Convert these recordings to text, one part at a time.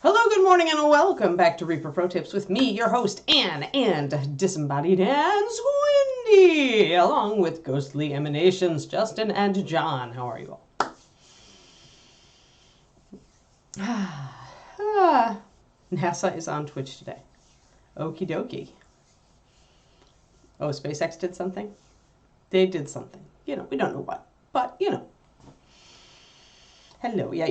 Hello, good morning, and welcome back to Reaper Pro Tips with me, your host, Anne, and disembodied Anne's Wendy, along with ghostly emanations, Justin and John. How are you all? NASA is on Twitch today. Okie dokie. Oh, SpaceX did something? They did something. You know, we don't know what, but you know. Hello. Yeah,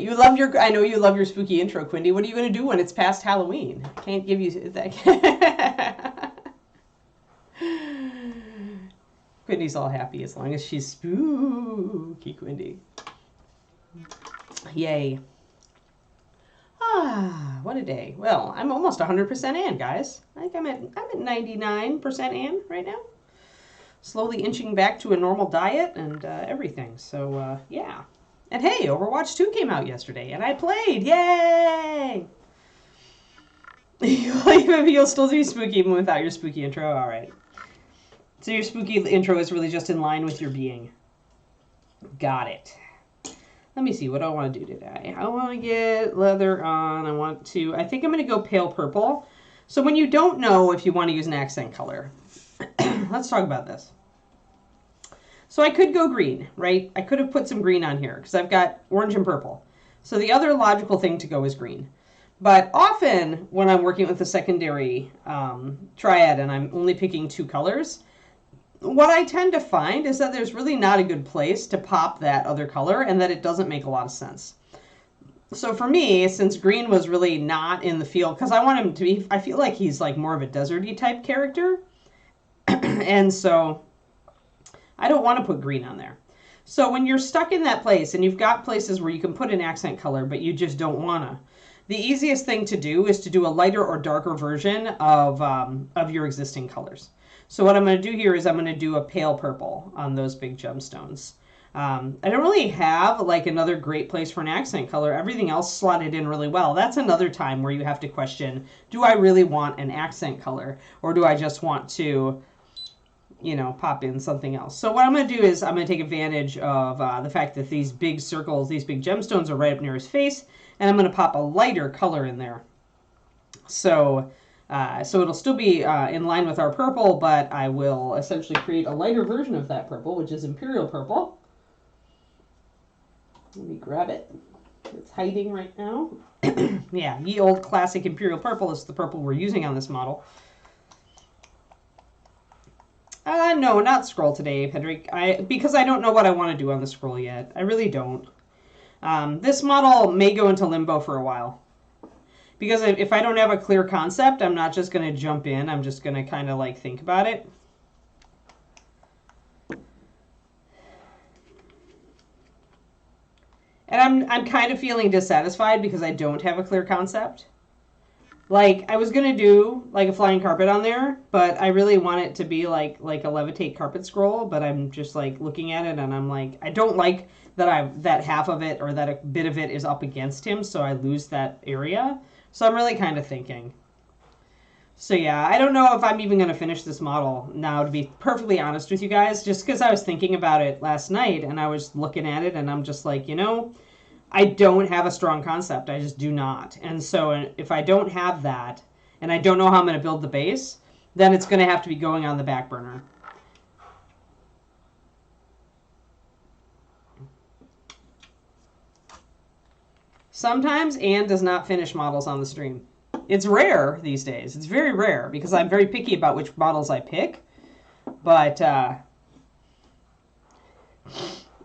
I know you love your spooky intro, Quindy. What are you going to do when it's past Halloween? I can't give you that. Quindy's all happy as long as she's spooky, Quindy. Yay. What a day. Well, I'm almost 100% Anne, guys. I think I'm at 99% Anne right now. Slowly inching back to a normal diet and everything. So, yeah. And hey, Overwatch 2 came out yesterday, and I played! Yay! You'll still be spooky even without your spooky intro? Alright. So your spooky intro is really just in line with your being. Got it. Let me see, what do I want to do today? I want to get leather on. I think I'm going to go pale purple. So when you don't know if you want to use an accent color, let's talk about this. So I could go green, right? I could have put some green on here because I've got orange and purple. So the other logical thing to go is green. But often when I'm working with a secondary triad and I'm only picking two colors, what I tend to find is that there's really not a good place to pop that other color and that it doesn't make a lot of sense. So for me, since green was really not in the field, because I want him to be, I feel like he's like more of a deserty type character. And so I don't want to put green on there. So when you're stuck in that place and you've got places where you can put an accent color, but you just don't want to, the easiest thing to do is to do a lighter or darker version of your existing colors. So what I'm going to do here is I'm going to do a pale purple on those big gemstones. I don't really have like another great place for an accent color. Everything else slotted in really well. That's another time where you have to question, do I really want an accent color or do I just want to, you know, pop in something else? So what I'm going to do is I'm going to take advantage of the fact that these big circles, these big gemstones are right up near his face, and I'm going to pop a lighter color in there. So it'll still be in line with our purple, but I will essentially create a lighter version of that purple, which is Imperial Purple. Let me grab it. It's hiding right now. Yeah, ye old classic Imperial Purple is the purple we're using on this model. No, not scroll today, Pedrick. Because I don't know what I want to do on the scroll yet. I really don't. This model may go into limbo for a while. Because if I don't have a clear concept, I'm not just going to jump in. I'm just going to kind of like think about it. And I'm kind of feeling dissatisfied because I don't have a clear concept. Like, I was going to do, like, a flying carpet on there, but I really want it to be, like a levitate carpet scroll, but I'm just, like, looking at it, and I'm like, I don't like that half of it, or that a bit of it is up against him, so I lose that area. So I'm really kind of thinking. So, yeah, I don't know if I'm even going to finish this model now, to be perfectly honest with you guys, just because I was thinking about it last night, and I was looking at it, and I'm just like, you know, I don't have a strong concept. I just do not. And so if I don't have that, and I don't know how I'm going to build the base, then it's going to have to be going on the back burner. Sometimes Anne does not finish models on the stream. It's rare these days. It's very rare because I'm very picky about which models I pick. But,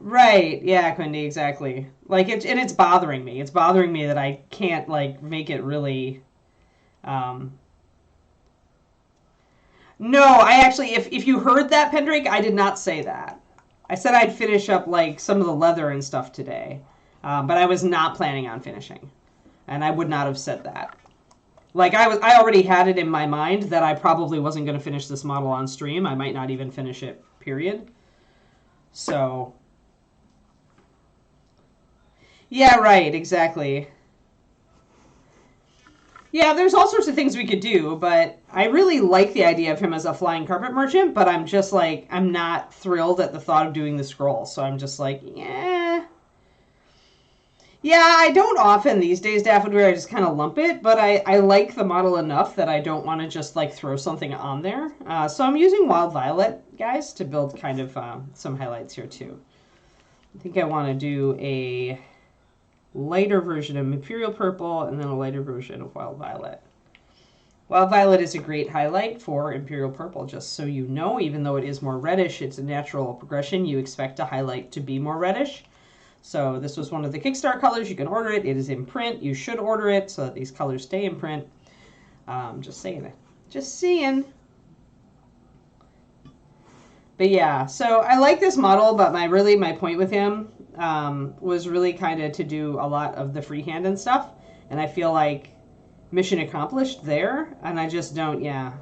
right, yeah, Quindy, exactly. Like, it's bothering me. It's bothering me that I can't, like, make it really, No, I actually, if you heard that, Pendrake, I did not say that. I said I'd finish up, like, some of the leather and stuff today. But I was not planning on finishing. And I would not have said that. Like, I already had it in my mind that I probably wasn't going to finish this model on stream. I might not even finish it, period. So, yeah, right, exactly. Yeah, there's all sorts of things we could do, but I really like the idea of him as a flying carpet merchant, but I'm just like, I'm not thrilled at the thought of doing the scroll. So I'm just like, yeah, Yeah, I don't often these days, Daffodil, I just kind of lump it, but I like the model enough that I don't want to just like throw something on there. So I'm using Wild Violet, guys, to build kind of some highlights here too. I think I want to do a lighter version of Imperial Purple and then a lighter version of Wild Violet. Wild Violet is a great highlight for Imperial Purple, just so you know, even though it is more reddish, it's a natural progression. You expect a highlight to be more reddish. So this was one of the Kickstarter colors. You can order it. It is in print. You should order it so that these colors stay in print. Just saying it. Just seeing. But yeah, so I like this model, but my point with him was really kind of to do a lot of the freehand and stuff. And I feel like mission accomplished there. And I just don't, yeah.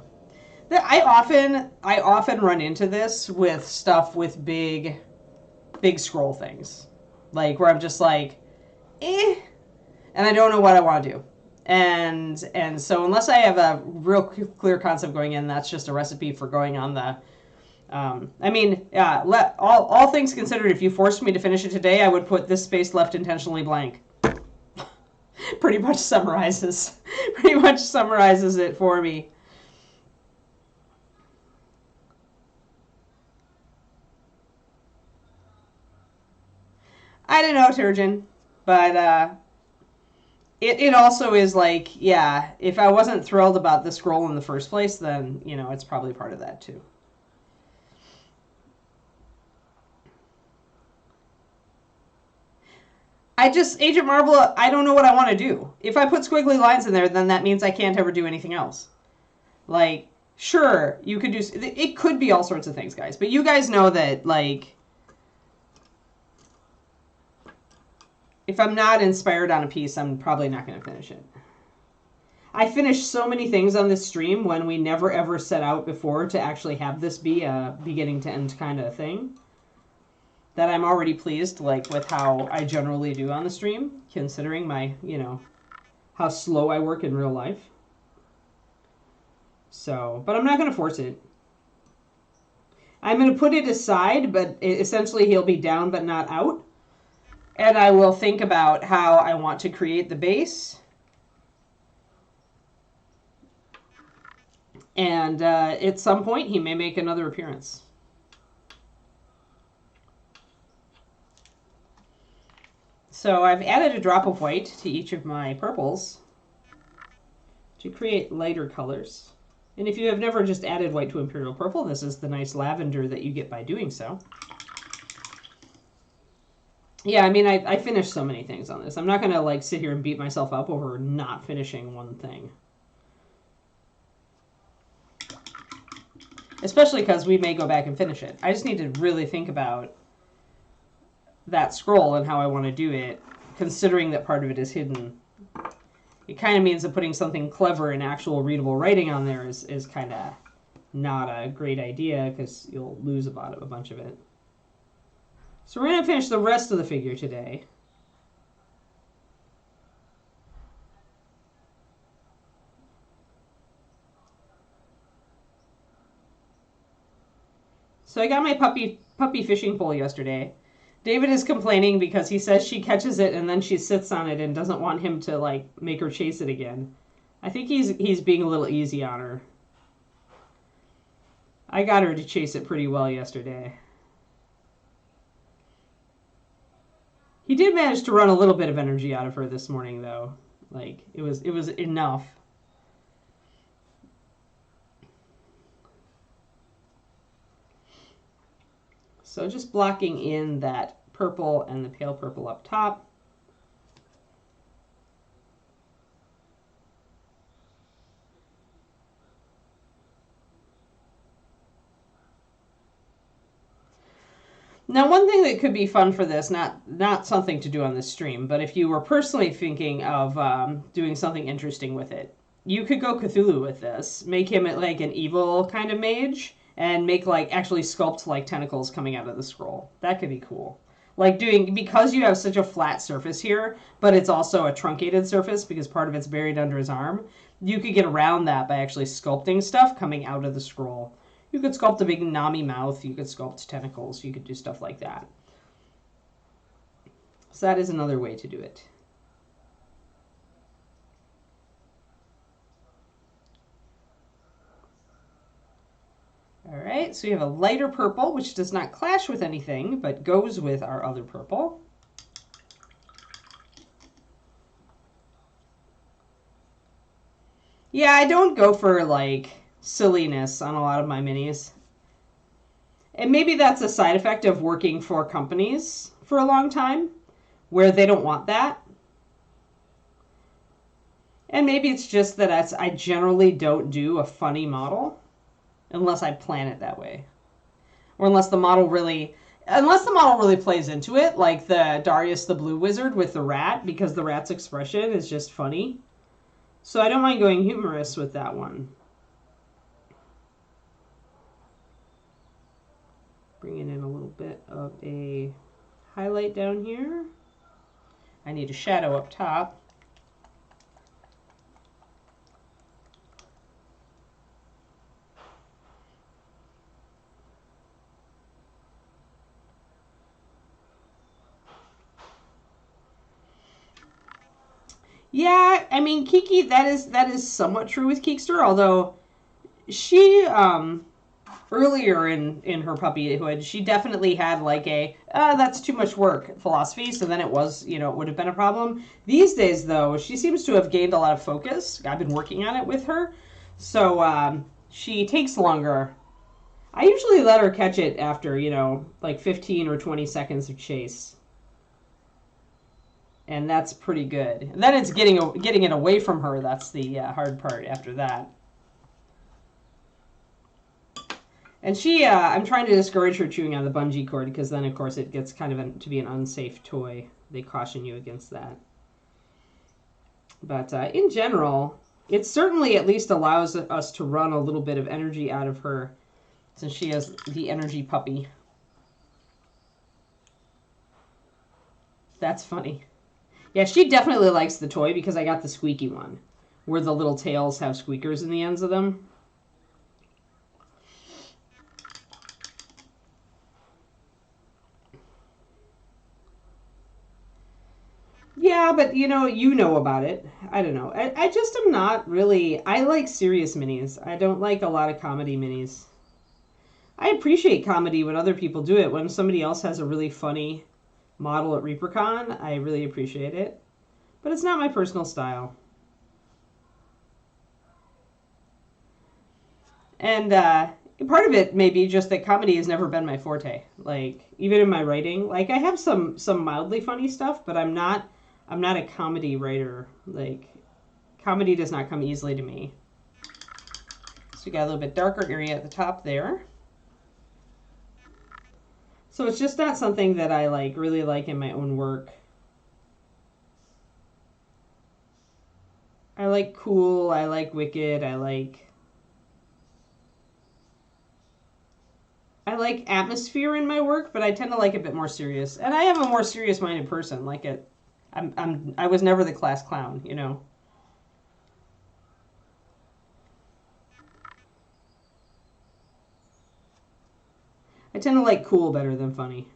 I often run into this with stuff with big scroll things. Like, where I'm just like, and I don't know what I want to do. And so unless I have a real clear concept going in, that's just a recipe for going on the, all things considered, if you forced me to finish it today, I would put this space left intentionally blank. pretty much summarizes it for me. I don't know, Turgeon, but it also is like, yeah, if I wasn't thrilled about the scroll in the first place, then, you know, it's probably part of that too. Agent Marvel, I don't know what I want to do. If I put squiggly lines in there, then that means I can't ever do anything else. Like, sure, you could do, it could be all sorts of things, guys, but you guys know that, like, if I'm not inspired on a piece, I'm probably not going to finish it. I finished so many things on this stream when we never ever set out before to actually have this be a beginning to end kind of thing, that I'm already pleased, like, with how I generally do on the stream, considering my, you know, how slow I work in real life. So, but I'm not going to force it. I'm going to put it aside, but essentially he'll be down but not out. And I will think about how I want to create the base. And at some point, he may make another appearance. So I've added a drop of white to each of my purples to create lighter colors. And if you have never just added white to Imperial Purple, this is the nice lavender that you get by doing so. Yeah, I mean, I finished so many things on this. I'm not going to, like, sit here and beat myself up over not finishing one thing. Especially because we may go back and finish it. I just need to really think about that scroll and how I want to do it, considering that part of it is hidden. It kind of means that putting something clever and actual readable writing on there is kind of not a great idea, because you'll lose a bunch of it. So we're going to finish the rest of the figure today. So I got my puppy fishing pole yesterday. David is complaining because he says she catches it and then she sits on it and doesn't want him to, like, make her chase it again. I think he's being a little easy on her. I got her to chase it pretty well yesterday. He did manage to run a little bit of energy out of her this morning, though. Like, it was enough. So just blocking in that purple and the pale purple up top. Now, one thing that could be fun for this, not something to do on this stream, but if you were personally thinking of doing something interesting with it, you could go Cthulhu with this. Make him like an evil kind of mage, and make, like, actually sculpt, like, tentacles coming out of the scroll. That could be cool. Like, because you have such a flat surface here, but it's also a truncated surface because part of it's buried under his arm, you could get around that by actually sculpting stuff coming out of the scroll. You could sculpt a big Nami mouth. You could sculpt tentacles. You could do stuff like that. So that is another way to do it. right, so we have a lighter purple, which does not clash with anything, but goes with our other purple. Yeah, I don't go for, like, silliness on a lot of my minis. And maybe that's a side effect of working for companies for a long time, where they don't want that. And maybe it's just that I generally don't do a funny model unless I plan it that way. Or unless the model really plays into it, like the Darius the Blue Wizard with the rat, because the rat's expression is just funny. So I don't mind going humorous with that one. Bringing in a little bit of a highlight down here. I need a shadow up top. Yeah, I mean, Kiki, that is somewhat true with Keekster, although she earlier in her puppyhood, she definitely had like a that's too much work philosophy, so then it was, you know, it would have been a problem. These days though, she seems to have gained a lot of focus. I've been working on it with her, so she takes longer. I usually let her catch it after, you know, like 15 or 20 seconds of chase. And that's pretty good. And then it's getting it away from her. That's the hard part after that. And she, I'm trying to discourage her chewing on the bungee cord because then, of course, it gets kind of to be an unsafe toy. They caution you against that. But in general, it certainly at least allows us to run a little bit of energy out of her since she has the energy puppy. That's funny. Yeah, she definitely likes the toy because I got the squeaky one, where the little tails have squeakers in the ends of them. Yeah, but you know about it. I don't know. I just am not really. I like serious minis. I don't like a lot of comedy minis. I appreciate comedy when other people do it. When somebody else has a really funny model at ReaperCon, I really appreciate it. But it's not my personal style. And part of it may be just that comedy has never been my forte. Like, even in my writing, like I have some mildly funny stuff, but I'm not a comedy writer. Like, comedy does not come easily to me. So we got a little bit darker area at the top there. So it's just not something that I like really like in my own work. I like cool, I like wicked, I like atmosphere in my work, but I tend to like a bit more serious. And I am a more serious-minded person. Like I was never the class clown, you know. I tend to like cool better than funny.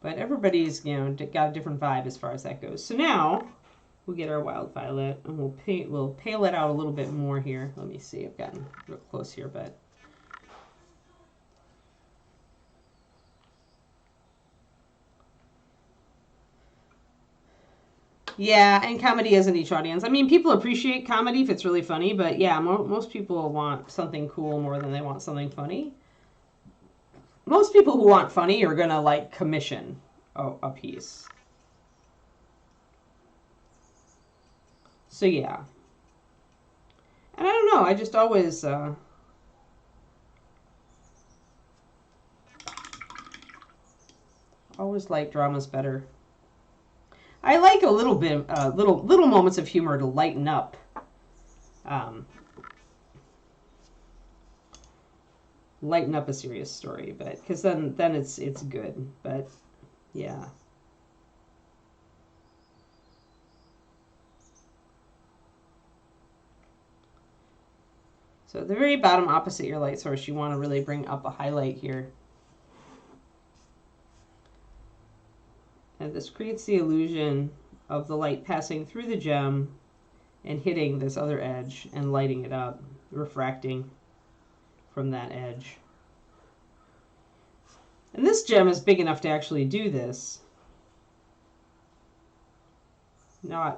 But everybody's, you know, got a different vibe as far as that goes. So now we'll get our wild violet and we'll pale it out a little bit more here. Let me see. I've gotten real close here, but yeah, and comedy isn't each audience. I mean, people appreciate comedy if it's really funny, but yeah, most people want something cool more than they want something funny. Most people who want funny are gonna like commission a piece. So yeah. And I don't know, I just always like dramas better. I like a little bit, little moments of humor to lighten up. Lighten up a serious story, but because then it's good. But yeah. So at the very bottom opposite your light source, you want to really bring up a highlight here. this creates the illusion of the light passing through the gem and hitting this other edge and lighting it up, refracting from that edge. And this gem is big enough to actually do this.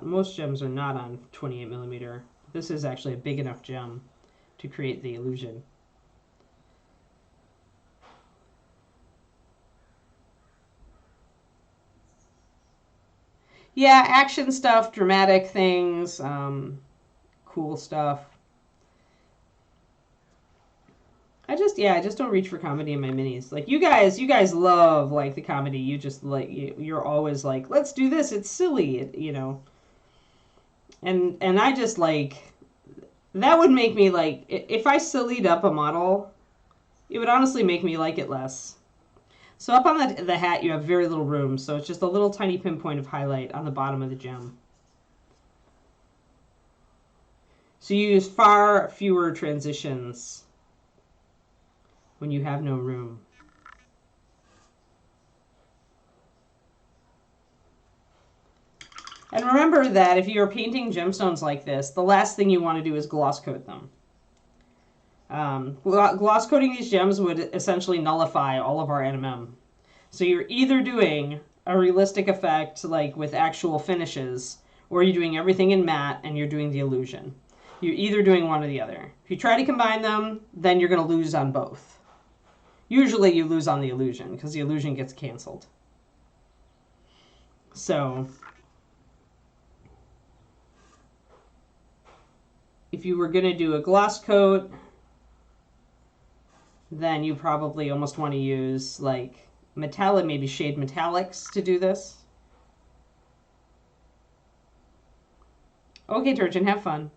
Most gems are not on 28 millimeter. This is actually a big enough gem to create the illusion. Yeah, action stuff, dramatic things, cool stuff. I just don't reach for comedy in my minis. Like you guys love like the comedy. You just like you're always like, let's do this. It's silly, you know. And I just like that would make me like if I sillied up a model, it would honestly make me like it less. So up on the hat, you have very little room, so it's just a little tiny pinpoint of highlight on the bottom of the gem. So you use far fewer transitions when you have no room. And remember that if you're painting gemstones like this, the last thing you want to do is gloss coat them. Gloss coating these gems would essentially nullify all of our NMM. So you're either doing a realistic effect like with actual finishes, or you're doing everything in matte and you're doing the illusion. You're either doing one or the other. If you try to combine them, then you're going to lose on both. Usually you lose on the illusion because the illusion gets canceled. So if you were going to do a gloss coat, then you probably almost want to use like metallic, maybe shade metallics to do this. Okay, Turchin, have fun.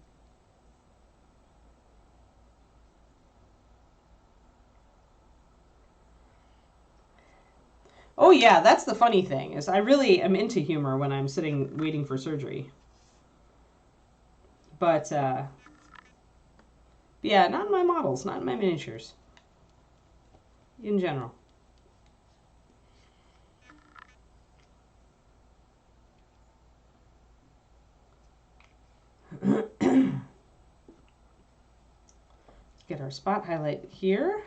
Oh yeah, that's the funny thing, is I really am into humor when I'm sitting waiting for surgery. But, yeah, not in my models, not in my miniatures. In general. Let's get our spot highlight here.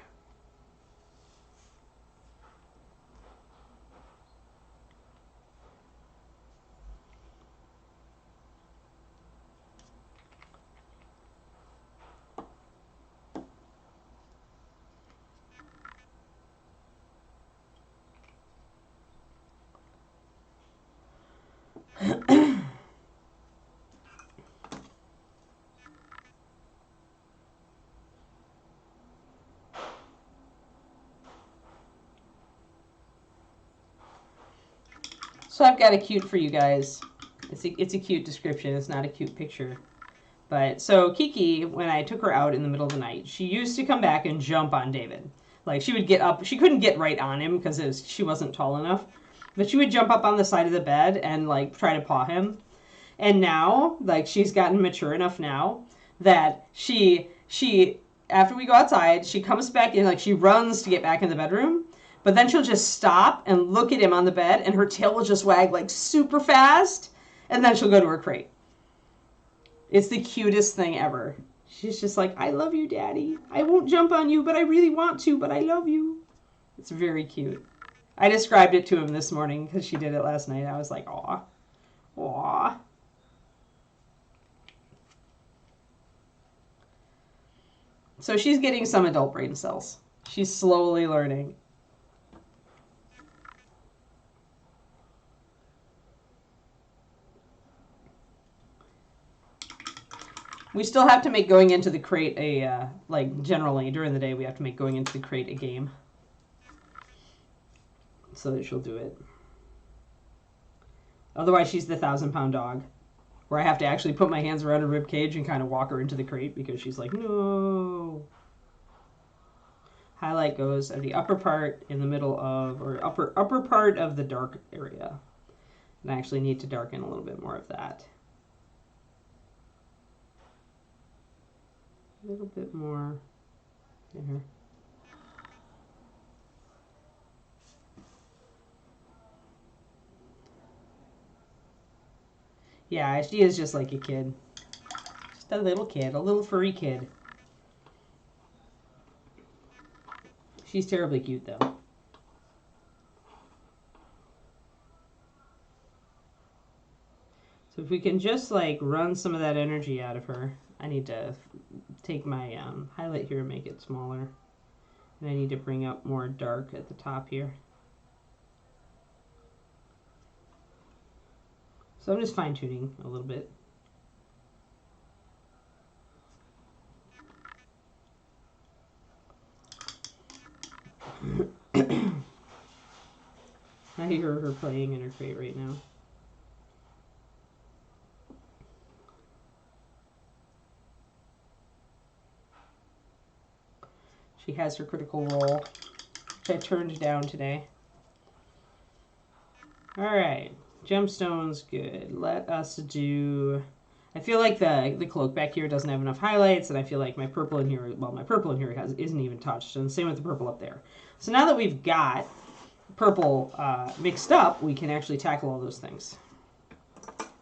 So I've got a cute for you guys. It's a cute description. It's not a cute picture. But so Kiki, when I took her out in the middle of the night, she used to come back and jump on David. Like she would get up. She couldn't get right on him because she wasn't tall enough. But she would jump up on the side of the bed and like try to paw him. And now, like she's gotten mature enough now that she after we go outside, she comes back in, like she runs to get back in the bedroom. But then she'll just stop and look at him on the bed, and her tail will just wag like super fast, and then she'll go to her crate. It's the cutest thing ever. She's just like, I love you, Daddy. I won't jump on you, but I really want to, but I love you. It's very cute. I described it to him this morning because she did it last night. I was like, aw. Aw. So she's getting some adult brain cells. She's slowly learning. We still have to make going into the crate a, like, generally, during the day, we have to make going into the crate a game. So that she'll do it. Otherwise, she's the 1,000-pound dog. Where I have to actually put my hands around her rib cage and kind of walk her into the crate because she's like, no. Highlight goes at the upper part in the middle of, or upper part of the dark area. And I actually need to darken a little bit more of that. A little bit more there. Yeah, she is just like a kid. Just a little kid, a little furry kid. She's terribly cute, though. So if we can just, like, run some of that energy out of her. I need to take my highlight here and make it smaller. And I need to bring up more dark at the top here. So I'm just fine-tuning a little bit. I hear her playing in her crate right now. She has her critical role, which I turned down today. Alright, gemstones, good. Let us do... I feel like the cloak back here doesn't have enough highlights, and I feel like my purple in here, well, my purple in here isn't even touched, and same with the purple up there. So now that we've got purple mixed up, we can actually tackle all those things.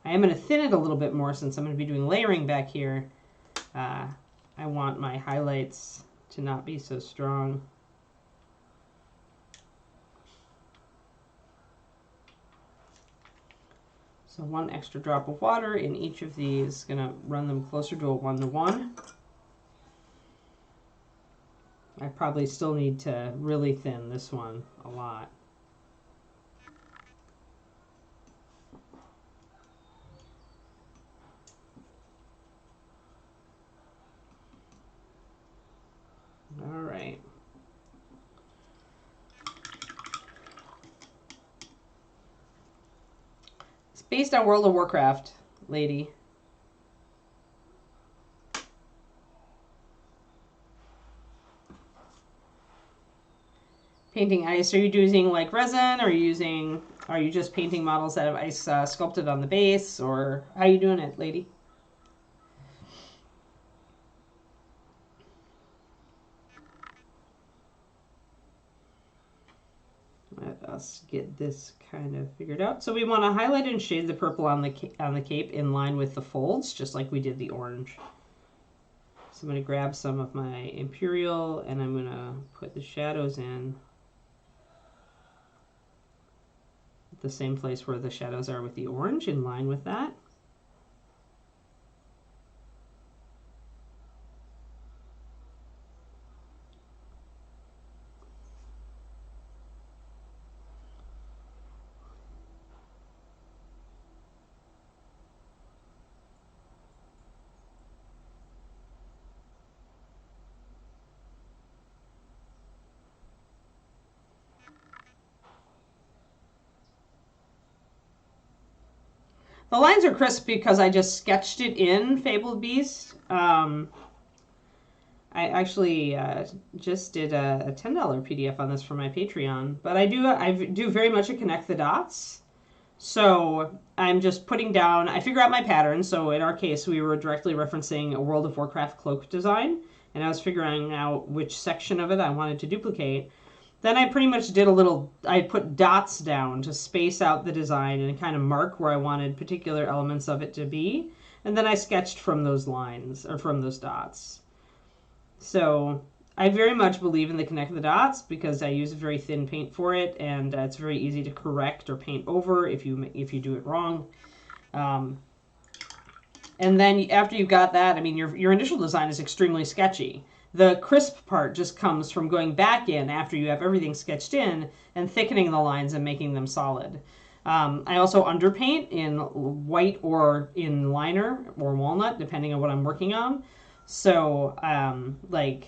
I am going to thin it a little bit more since I'm going to be doing layering back here. I want my highlights to not be so strong. So 1 extra drop of water in each of these, going to run them closer to a 1-to-1. I probably still need to really thin this one a lot. All right. It's based on World of Warcraft, lady. Painting ice, are you using like resin, or are you just painting models that have ice sculpted on the base, or how are you doing it, lady? Let us get this kind of figured out. So we want to highlight and shade the purple on the cape in line with the folds, just like we did the orange. So I'm going to grab some of my Imperial, and I'm going to put the shadows in the same place where the shadows are with the orange, in line with that. The lines are crisp because I just sketched it in Fabled Beast. I actually just did a $10 PDF on this for my Patreon, but I do very much a connect the dots. So I'm just putting down, I figure out my pattern. So in our case, we were directly referencing a World of Warcraft cloak design, and I was figuring out which section of it I wanted to duplicate. Then I pretty much did I put dots down to space out the design and kind of mark where I wanted particular elements of it to be. And then I sketched from those lines, or from those dots. So I very much believe in the connect the dots because I use a very thin paint for it, and it's very easy to correct or paint over if you do it wrong. And then after you've got that, I mean, your initial design is extremely sketchy. The crisp part just comes from going back in after you have everything sketched in and thickening the lines and making them solid. I also underpaint in white or in liner or walnut, depending on what I'm working on. So, like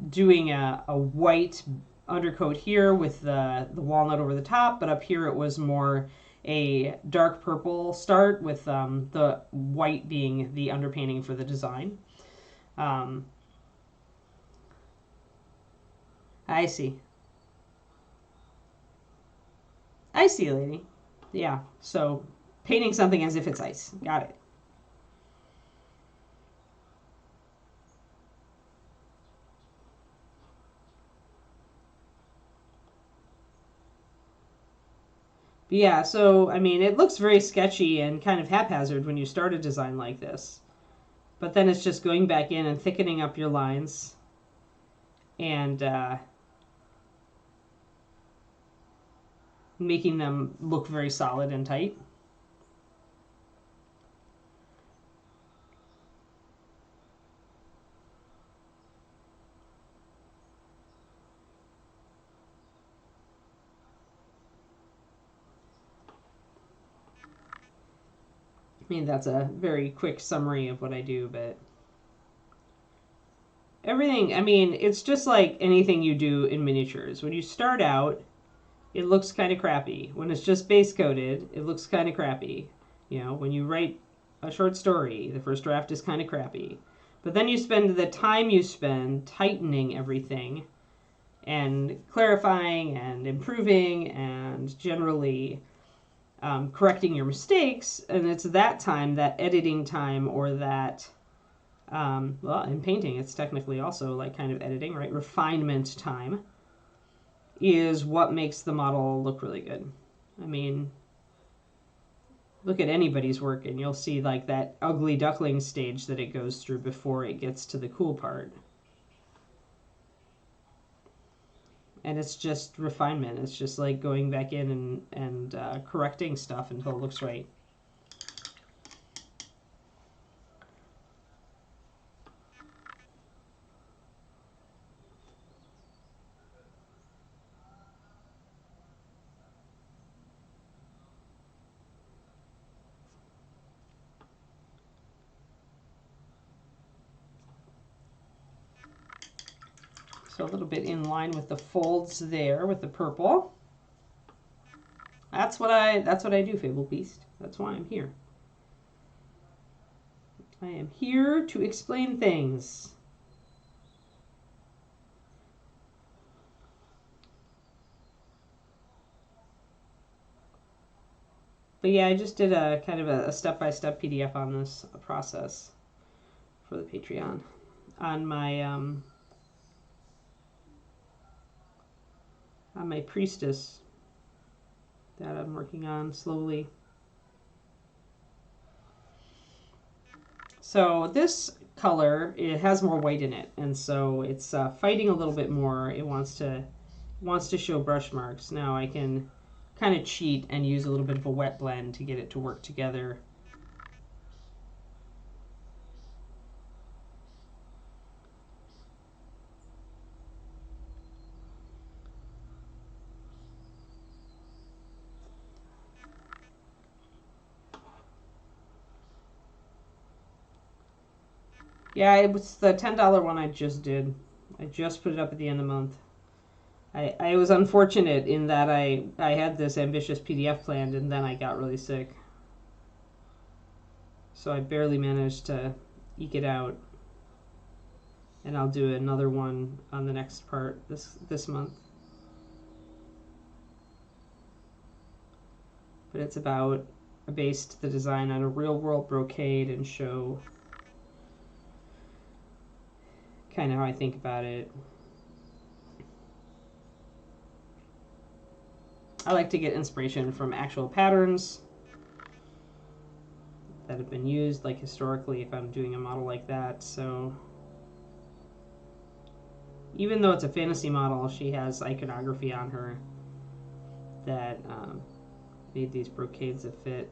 doing a white undercoat here with the walnut over the top, but up here it was more a dark purple start with the white being the underpainting for the design. I see. I see, lady. Yeah, so painting something as if it's ice. Got it. But yeah, so, I mean, it looks very sketchy and kind of haphazard when you start a design like this. But then it's just going back in and thickening up your lines and making them look very solid and tight. I mean, that's a very quick summary of what I do, but everything, I mean, it's just like anything you do in miniatures. When you start out, it looks kind of crappy. When it's just base coated, it looks kind of crappy. You know, when you write a short story, the first draft is kind of crappy. But then you spend the time you spend tightening everything and clarifying and improving and generally correcting your mistakes. And it's that time, that editing time, or that, well, in painting, it's technically also like kind of editing, right? Refinement time is what makes the model look really good. I mean, look at anybody's work and you'll see like that ugly duckling stage that it goes through before it gets to the cool part. And it's just refinement. It's just like going back in and correcting stuff until it looks right. So a little bit in line with the folds there with the purple. That's what I do, Fable Beast. That's why I'm here. I am here to explain things. But yeah, I just did a kind of a step-by-step PDF on this process for the Patreon on my priestess that I'm working on slowly. So this color, it has more white in it, and so it's fighting a little bit more. It wants to show brush marks. Now I can kind of cheat and use a little bit of a wet blend to get it to work together. Yeah, it was the $10 one I just did. I just put it up at the end of the month. I was unfortunate in that I had this ambitious PDF planned and then I got really sick. So I barely managed to eke it out. And I'll do another one on the next part this month. But it's about based the design on a real world brocade and show kind of how I think about it. I like to get inspiration from actual patterns that have been used, like historically, if I'm doing a model like that. So even though it's a fantasy model, she has iconography on her that made these brocades that fit.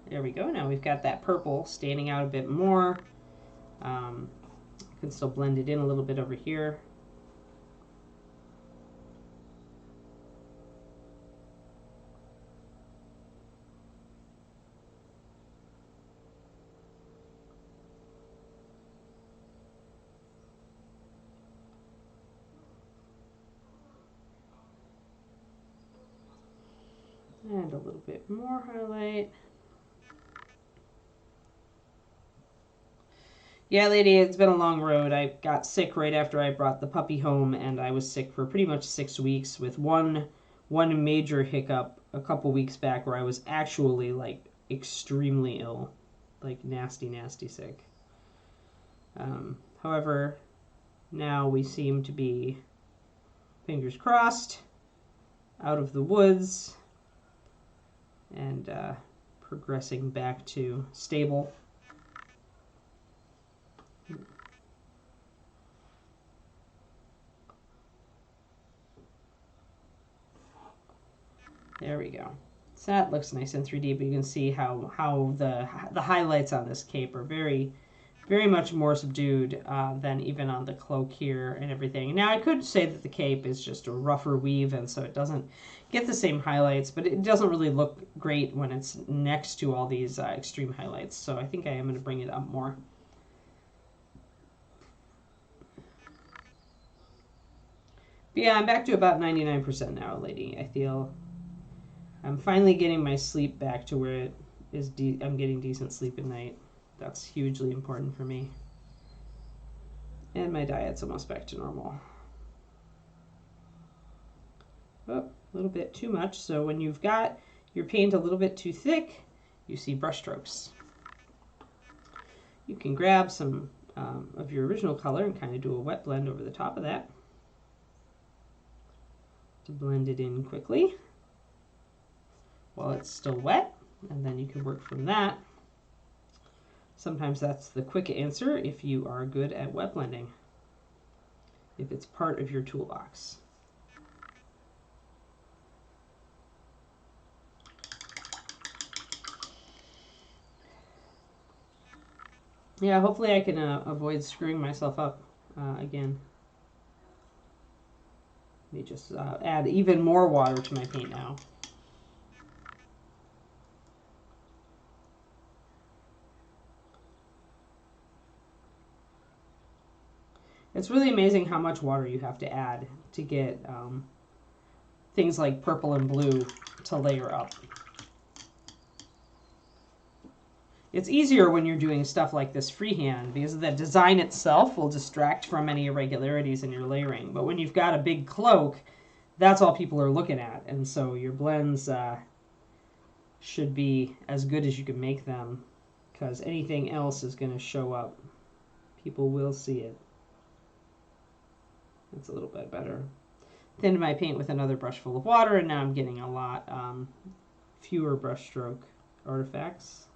There we go. Now we've got that purple standing out a bit more. Can still blend it in a little bit over here. And a little bit more highlight. Yeah, lady, it's been a long road. I got sick right after I brought the puppy home, and I was sick for pretty much 6 weeks with one major hiccup a couple weeks back where I was actually, like, extremely ill. Like, nasty, nasty sick. However, Now we seem to be, fingers crossed, out of the woods and progressing back to stable. There we go. So that looks nice in 3D, but you can see how the highlights on this cape are very much more subdued than even on the cloak here and everything. Now I could say that the cape is just a rougher weave, and so it doesn't get the same highlights, but it doesn't really look great when it's next to all these extreme highlights. So I think I am going to bring it up more. But yeah, I'm back to about 99% now, lady. I feel I'm finally getting my sleep back to where it is. I'm getting decent sleep at night. That's hugely important for me. And my diet's almost back to normal. Oh, a little bit too much. So when you've got your paint a little bit too thick, you see brush strokes. You can grab some of your original color and kind of do a wet blend over the top of that to blend it in quickly while it's still wet, and then you can work from that. Sometimes that's the quick answer if you are good at wet blending, if it's part of your toolbox. Yeah, hopefully I can avoid screwing myself up again. Let me just add even more water to my paint now. It's really amazing how much water you have to add to get things like purple and blue to layer up. It's easier when you're doing stuff like this freehand because the design itself will distract from any irregularities in your layering. But when you've got a big cloak, that's all people are looking at. And so your blends should be as good as you can make them, because anything else is going to show up. People will see it. It's a little bit better. Thinned my paint with another brush full of water, and now I'm getting a lot fewer brush stroke artifacts.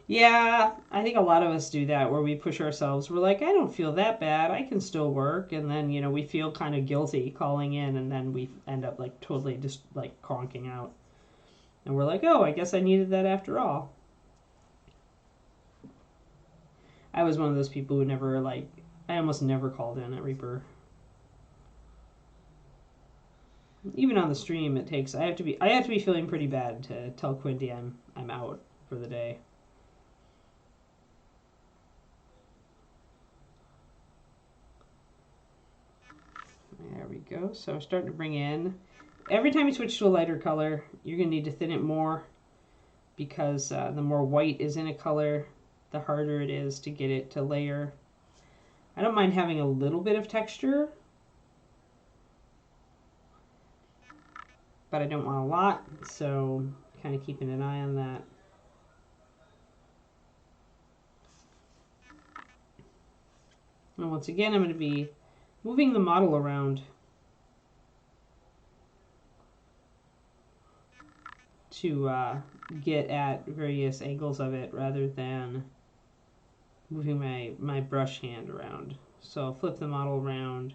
Yeah, I think a lot of us do that where we push ourselves. We're like, I don't feel that bad. I can still work. And then, we feel kind of guilty calling in, and then we end up like totally just like conking out. And we're like, oh, I guess I needed that after all. I was one of those people who never I almost never called in at Reaper. Even on the stream, it takes, I have to be feeling pretty bad to tell Quinty I'm out for the day. There we go. So I'm starting to bring in, every time you switch to a lighter color, you're going to need to thin it more, because the more white is in a color, the harder it is to get it to layer. I don't mind having a little bit of texture, but I don't want a lot, so kind of keeping an eye on that. And once again, I'm going to be moving the model around to get at various angles of it rather than moving my brush hand around. So I'll flip the model around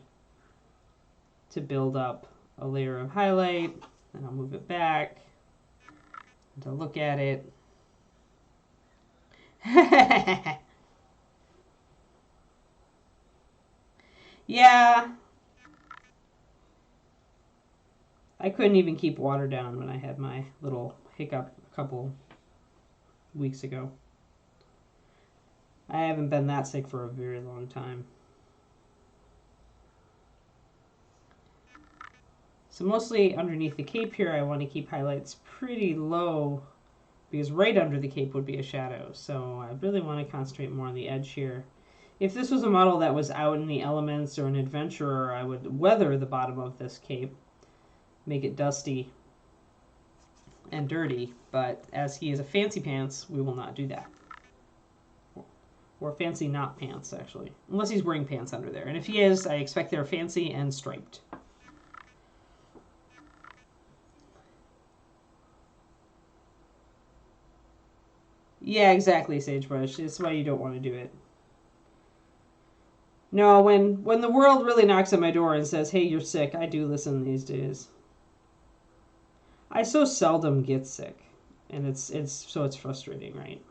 to build up a layer of highlight, and I'll move it back to look at it. Yeah. I couldn't even keep water down when I had my little hiccup a couple weeks ago. I haven't been that sick for a very long time. So mostly underneath the cape here, I want to keep highlights pretty low because right under the cape would be a shadow. So I really want to concentrate more on the edge here. If this was a model that was out in the elements or an adventurer, I would weather the bottom of this cape, make it dusty and dirty. But as he is a fancy pants, we will not do that. Or fancy not pants, actually. Unless he's wearing pants under there. And if he is, I expect they're fancy and striped. Yeah, exactly, Sagebrush. That's why you don't want to do it. No, when the world really knocks at my door and says, hey, you're sick, I do listen these days. I so seldom get sick. And it's frustrating, right?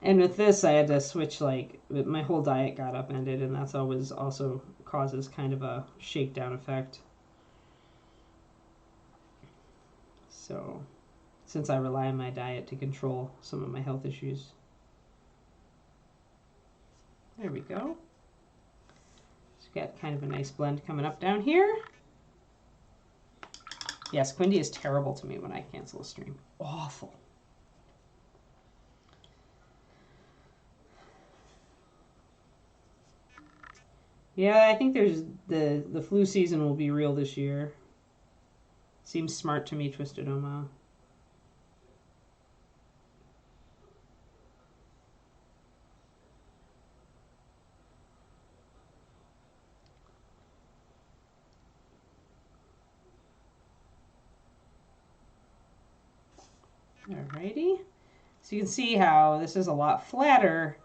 And with this, I had to switch, like, my whole diet got upended, and that's always also causes kind of a shakedown effect. So, since I rely on my diet to control some of my health issues. There we go. So we've got kind of a nice blend coming up down here. Yes, Quindy is terrible to me when I cancel a stream. Awful. Yeah, I think there's the flu season will be real this year. Seems smart to me, Twisted Oma. Alrighty. So you can see how this is a lot flatter.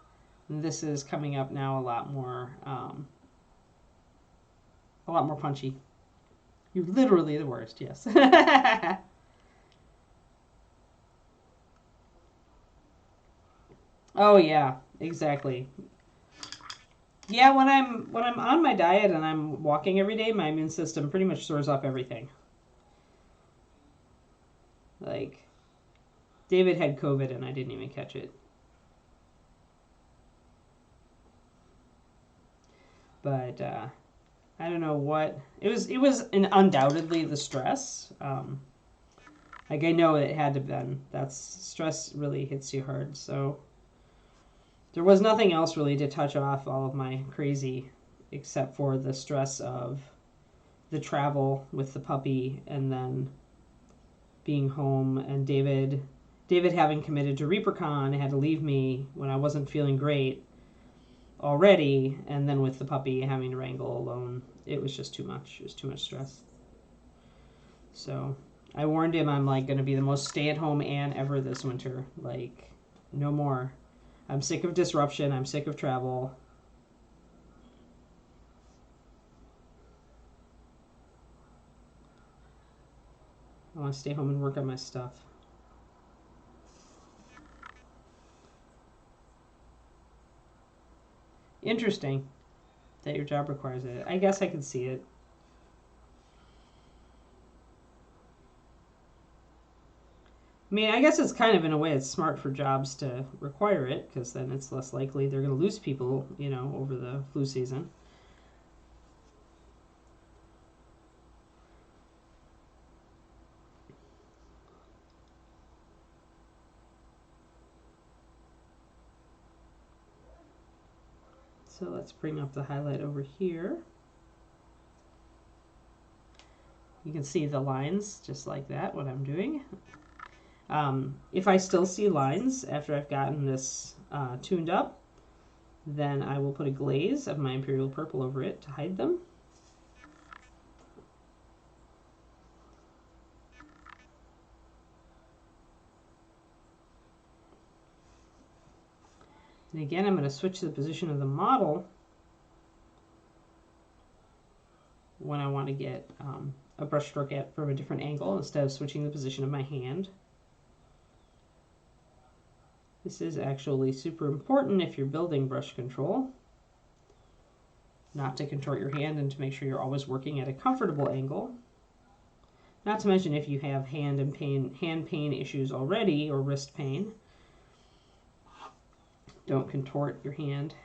And this is coming up now a lot more punchy. You're literally the worst, yes. Oh yeah, exactly. Yeah, when I'm on my diet and I'm walking every day, my immune system pretty much throws up everything. Like, David had COVID and I didn't even catch it. But I don't know what it was. It was undoubtedly the stress. Like I know it had to have been. That's stress really hits you hard. So there was nothing else really to touch off all of my crazy, except for the stress of the travel with the puppy and then being home and David having committed to ReaperCon had to leave me when I wasn't feeling great already, and then with the puppy having to wrangle alone, it was just too much. It was too much stress. So I warned him I'm like going to be the most stay-at-home Ann ever this winter. Like, no more. I'm sick of disruption. I'm sick of travel. I want to stay home and work on my stuff. Interesting that your job requires it. I guess I can see it. I mean, I guess it's kind of, in a way, it's smart for jobs to require it, because then it's less likely they're going to lose people, you know, over the flu season. So let's bring up the highlight over here. You can see the lines just like that, what I'm doing. If I still see lines after I've gotten this tuned up, then I will put a glaze of my Imperial Purple over it to hide them. And again, I'm going to switch the position of the model when I want to get a brush stroke at from a different angle instead of switching the position of my hand. This is actually super important if you're building brush control, not to contort your hand and to make sure you're always working at a comfortable angle. Not to mention if you have hand pain issues already or wrist pain, don't contort your hand.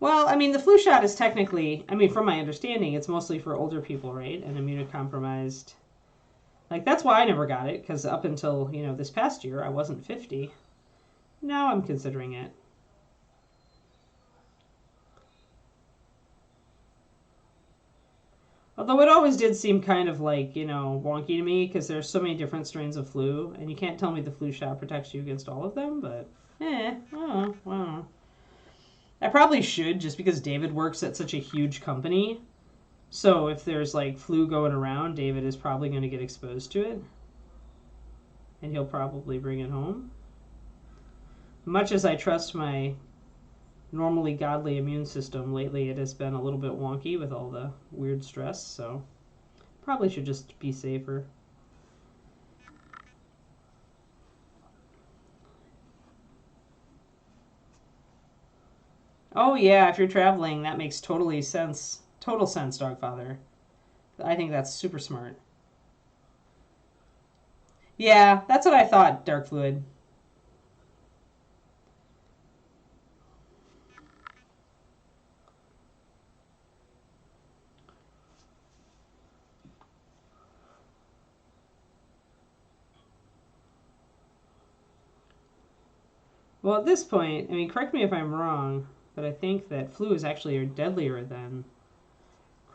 Well, I mean, the flu shot is technically, I mean, from my understanding, it's mostly for older people, right? And immunocompromised. Like, that's why I never got it, because up until, you know, this past year, I wasn't 50. Now I'm considering it. Although it always did seem kind of like, you know, wonky to me, because there's so many different strains of flu, and you can't tell me the flu shot protects you against all of them, but, well. I probably should, just because David works at such a huge company. So if there's like flu going around, David is probably going to get exposed to it. And he'll probably bring it home. Much as I trust my normally godly immune system, lately it has been a little bit wonky with all the weird stress, so probably should just be safer. Oh yeah, if you're traveling, that makes totally sense. Total sense, Dogfather. I think that's super smart. Yeah, that's what I thought, Dark Fluid. Well, at this point, I mean, correct me if I'm wrong, but I think that flu is actually deadlier than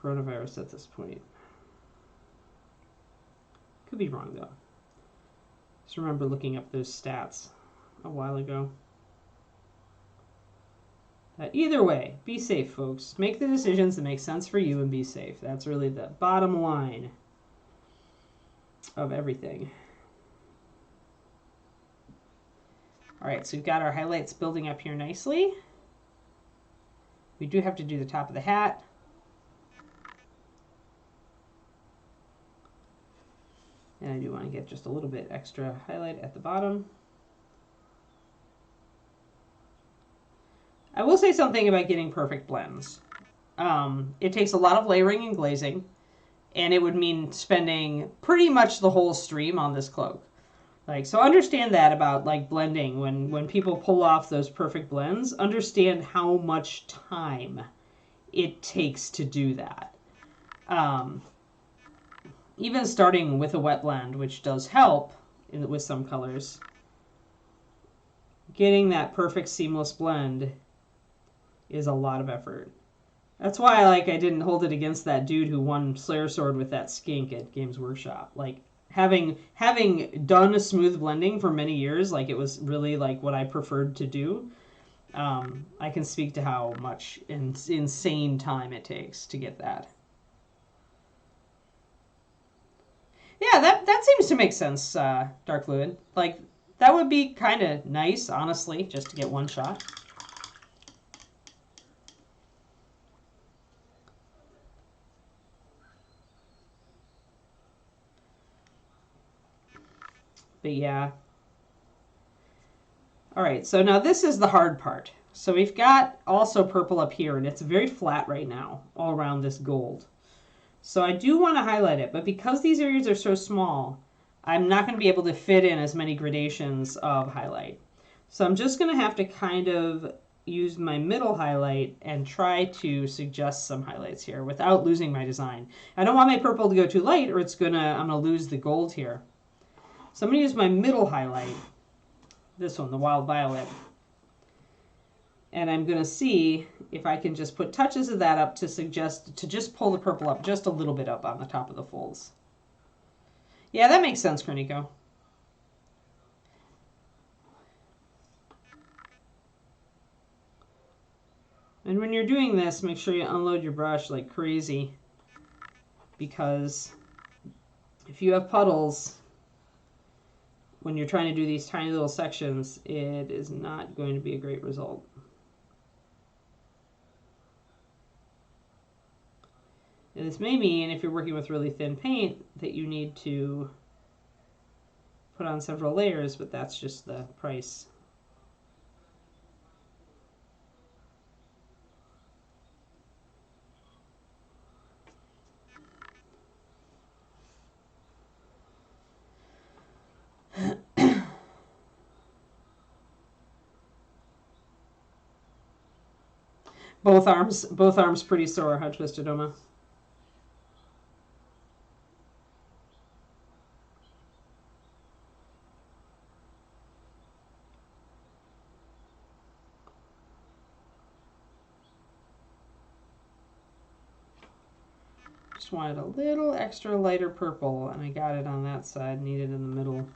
coronavirus at this point. Could be wrong, though. Just remember looking up those stats a while ago. Either way, be safe, folks. Make the decisions that make sense for you and be safe. That's really the bottom line of everything. All right, so we've got our highlights building up here nicely. We do have to do the top of the hat. And I do want to get just a little bit extra highlight at the bottom. I will say something about getting perfect blends. It takes a lot of layering and glazing, and it would mean spending pretty much the whole stream on this cloak. Like, so understand that about like blending. When people pull off those perfect blends, understand how much time it takes to do that. Even starting with a wet blend, which does help with some colors, getting that perfect seamless blend is a lot of effort. That's why I didn't hold it against that dude who won Slayer Sword with that skink at Games Workshop. Like, having done a smooth blending for many years, like, it was really like what I preferred to do. I can speak to how much insane time it takes to get that. Yeah, that seems to make sense, Dark Fluid. Like, that would be kind of nice, honestly, just to get one shot. But yeah. All right, so now this is the hard part. So we've got also purple up here, and it's very flat right now, all around this gold. So I do want to highlight it, but because these areas are so small, I'm not going to be able to fit in as many gradations of highlight. So I'm just going to have to kind of use my middle highlight and try to suggest some highlights here without losing my design. I don't want my purple to go too light, or I'm going to lose the gold here. So I'm going to use my middle highlight, this one, the Wild Violet. And I'm going to see if I can just put touches of that up to just pull the purple up just a little bit up on the top of the folds. Yeah, that makes sense, Kroniko. And when you're doing this, make sure you unload your brush like crazy, because if you have puddles when you're trying to do these tiny little sections, it is not going to be a great result. And this may mean, if you're working with really thin paint, that you need to put on several layers, but that's just the price. Both arms pretty sore. How twisted, Oma? Just wanted a little extra lighter purple, and I got it on that side. Need it in the middle.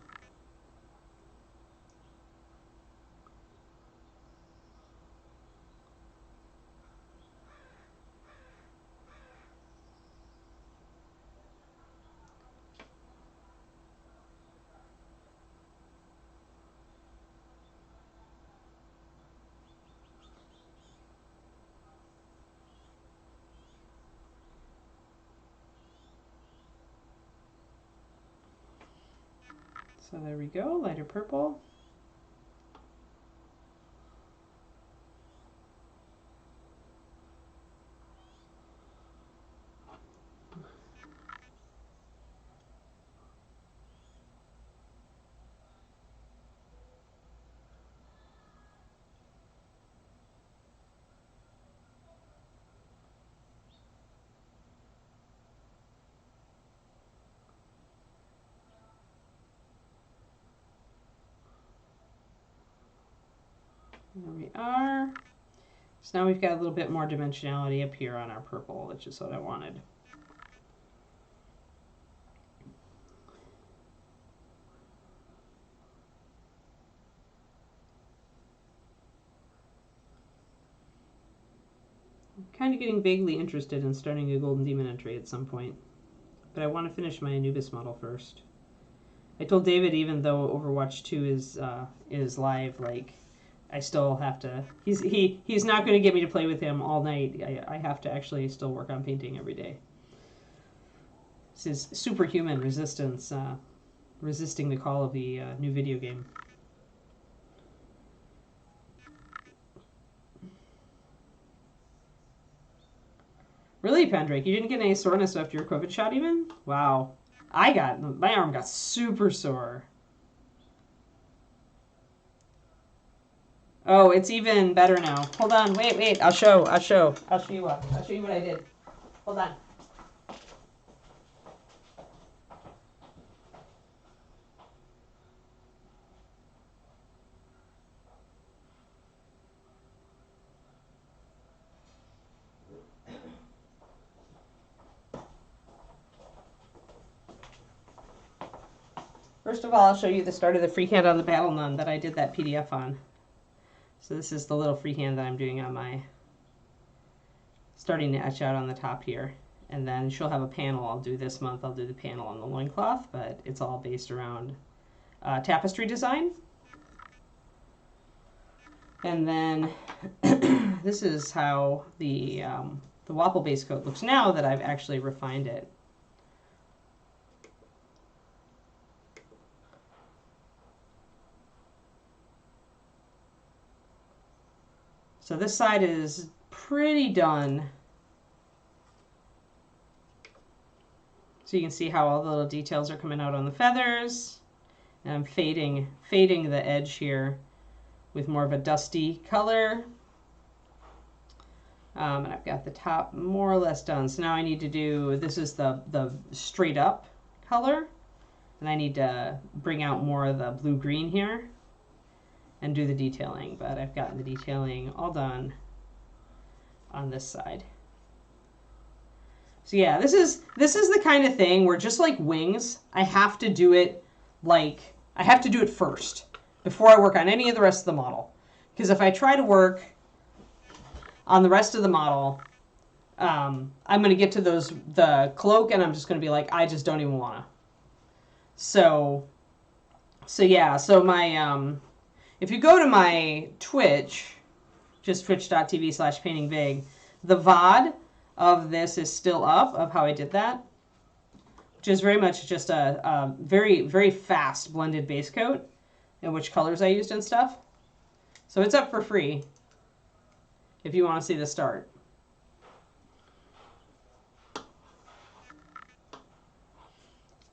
So there we go, lighter purple. There we are. So now we've got a little bit more dimensionality up here on our purple, which is what I wanted. I'm kind of getting vaguely interested in starting a Golden Demon entry at some point, but I want to finish my Anubis model first. I told David, even though Overwatch 2 is live, like, I still have to. He's not going to get me to play with him all night. I have to actually still work on painting every day. This is superhuman resistance, resisting the call of the new video game. Really, Pendrake, you didn't get any soreness after your COVID shot, even? Wow, my arm got super sore. Oh, it's even better now. Hold on, wait. I'll show you what I did. Hold on. First of all, I'll show you the start of the freehand on the Battle Nun that I did that PDF on. So this is the little freehand that I'm doing on my, starting to etch out on the top here. And then she'll have a panel. I'll do this month, I'll do the panel on the loincloth, but it's all based around tapestry design. And then this is how the waffle base coat looks now that I've actually refined it. So this side is pretty done. So you can see how all the little details are coming out on the feathers. And I'm fading the edge here with more of a dusty color. And I've got the top more or less done. So now I need to do, this is the straight up color. And I need to bring out more of the blue-green here and do the detailing, but I've gotten the detailing all done on this side. So yeah, this is the kind of thing where, just like wings, I have to do it first before I work on any of the rest of the model. Because if I try to work on the rest of the model, I'm going to get to the cloak and I'm just going to be like, I just don't even want to. So yeah, so my if you go to my Twitch, just twitch.tv/paintingvig, the VOD of this is still up, of how I did that, which is very much just a very, very fast blended base coat and which colors I used and stuff. So it's up for free if you want to see the start.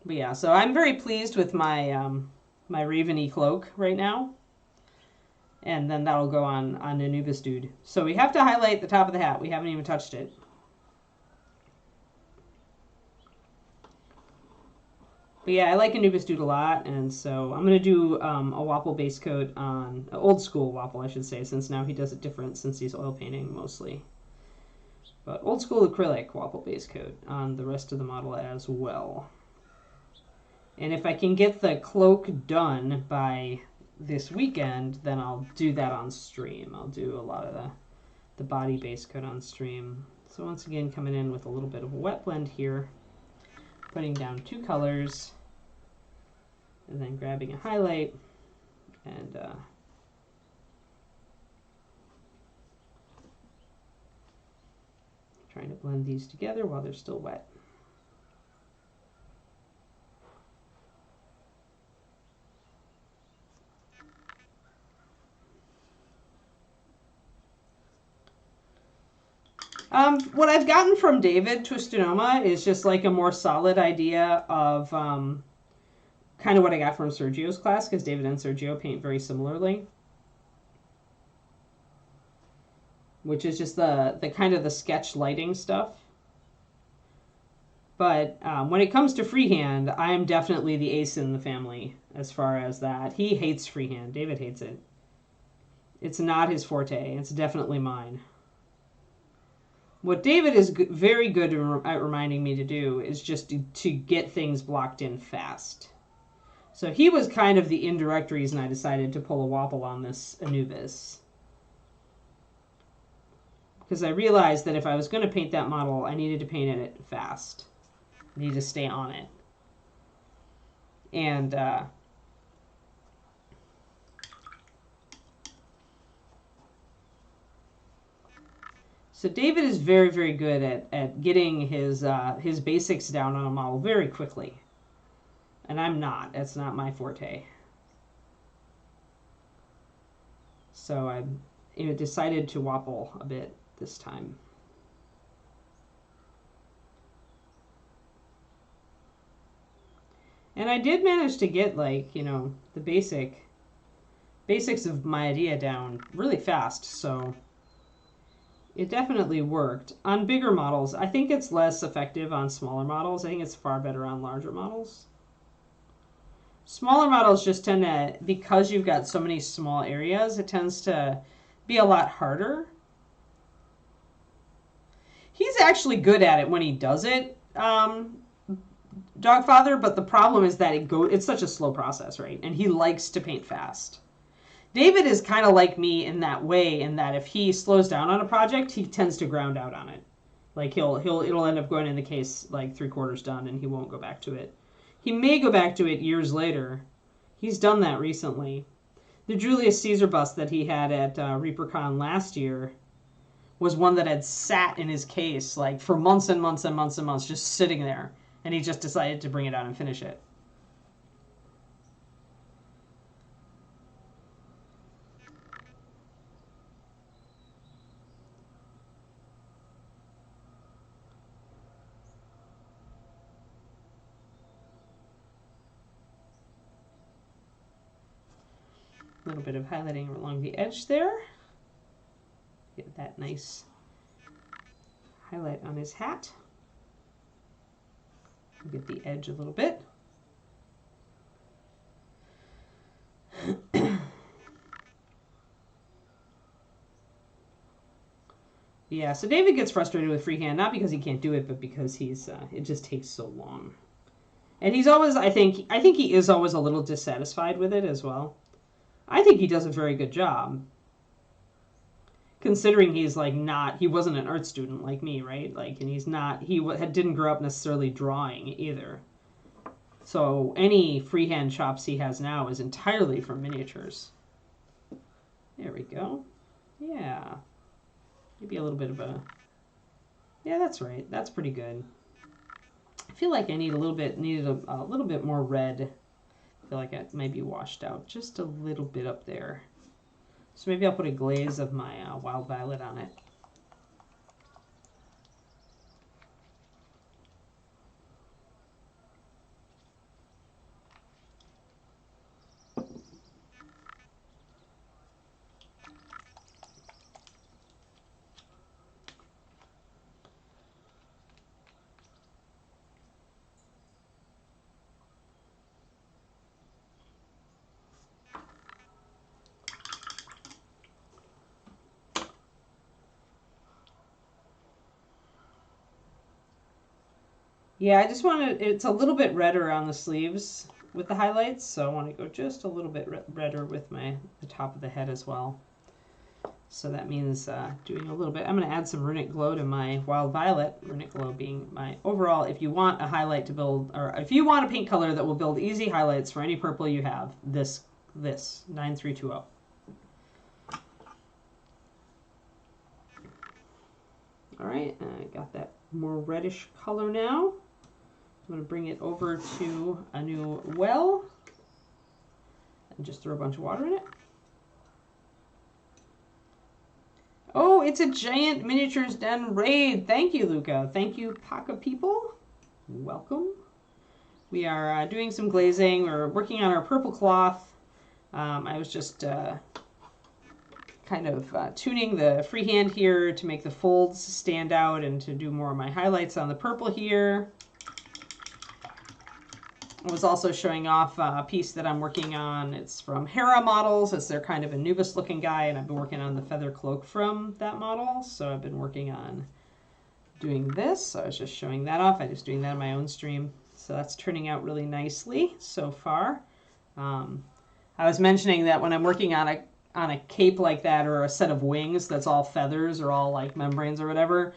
But yeah, so I'm very pleased with my my Raven-y cloak right now. And then that'll go on Anubis Dude. So we have to highlight the top of the hat. We haven't even touched it. But yeah, I like Anubis Dude a lot, and so I'm going to do a Wapple base coat on, old school Wapple, I should say, since now he does it different since he's oil painting mostly. But old school acrylic Wapple base coat on the rest of the model as well. And if I can get the cloak done by this weekend, then I'll do that on stream. I'll do a lot of the body base coat on stream. So once again, coming in with a little bit of a wet blend here, putting down 2 colors, and then grabbing a highlight and trying to blend these together while they're still wet. What I've gotten from David Twistonoma is just like a more solid idea of kind of what I got from Sergio's class, because David and Sergio paint very similarly. Which is just the kind of the sketch lighting stuff. But when it comes to freehand, I am definitely the ace in the family as far as that. He hates freehand. David hates it. It's not his forte. It's definitely mine. What David is very good at reminding me to do is just to get things blocked in fast. So he was kind of the indirect reason I decided to pull a Wapple on this Anubis. Because I realized that if I was going to paint that model, I needed to paint it fast. I needed to stay on it. And so David is very, very good at getting his basics down on a model very quickly. And I'm not. That's not my forte. So I decided to Wapple a bit this time. And I did manage to get, like, the basics of my idea down really fast, so it definitely worked. On bigger models, I think it's less effective on smaller models. I think it's far better on larger models. Smaller models just tend to, because you've got so many small areas, it tends to be a lot harder. He's actually good at it when he does it, Dogfather, but the problem is that it's such a slow process, right? And he likes to paint fast. David is kind of like me in that way, in that if he slows down on a project, he tends to ground out on it. Like it'll end up going in the case like 3/4 done, and he won't go back to it. He may go back to it years later. He's done that recently. The Julius Caesar bust that he had at ReaperCon last year was one that had sat in his case like for months and months and months and months, just sitting there, and he just decided to bring it out and finish it. A little bit of highlighting along the edge there. Get that nice highlight on his hat. Get the edge a little bit. Yeah, so David gets frustrated with freehand, not because he can't do it, but because it just takes so long. And he's always, I think he is always a little dissatisfied with it as well. I think he does a very good job. Considering he's like he wasn't an art student like me, right? Like, and he didn't grow up necessarily drawing either. So any freehand chops he has now is entirely from miniatures. There we go. Yeah. Maybe a little bit of a... Yeah, that's right. That's pretty good. I feel like I needed a little bit more red. I feel like it might be washed out just a little bit up there. So maybe I'll put a glaze of my wild violet on it. Yeah, I just want to, it's a little bit redder on the sleeves with the highlights, so I want to go just a little bit redder with the top of the head as well. So that means doing a little bit, I'm going to add some Runic Glow to my Wild Violet, Runic Glow being my overall, if you want a highlight to build, or if you want a paint color that will build easy highlights for any purple you have, this 9320. All right, I got that more reddish color now. I'm going to bring it over to a new well and just throw a bunch of water in it. Oh, it's a giant miniatures den raid. Thank you, Luca. Thank you, Paka people. Welcome. We are doing some glazing. We're working on our purple cloth. I was just kind of tuning the freehand here to make the folds stand out and to do more of my highlights on the purple here. I was also showing off a piece that I'm working on. It's from Hera Models. It's their kind of Anubis looking guy, and I've been working on the feather cloak from that model. So I've been working on doing this. So I was just showing that off. I'm just doing that on my own stream. So that's turning out really nicely so far. I was mentioning that when I'm working on a cape like that or a set of wings that's all feathers or all like membranes or whatever,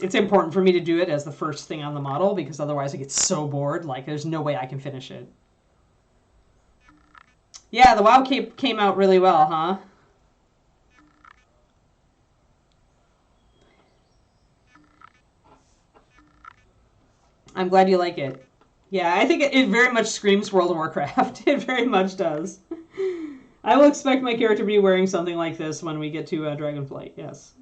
it's important for me to do it as the first thing on the model because otherwise I get so bored. Like there's no way I can finish it. Yeah, the WoW cape came out really well, huh? I'm glad you like it. Yeah, I think it very much screams World of Warcraft. It very much does. I will expect my character to be wearing something like this when we get to Dragonflight, yes.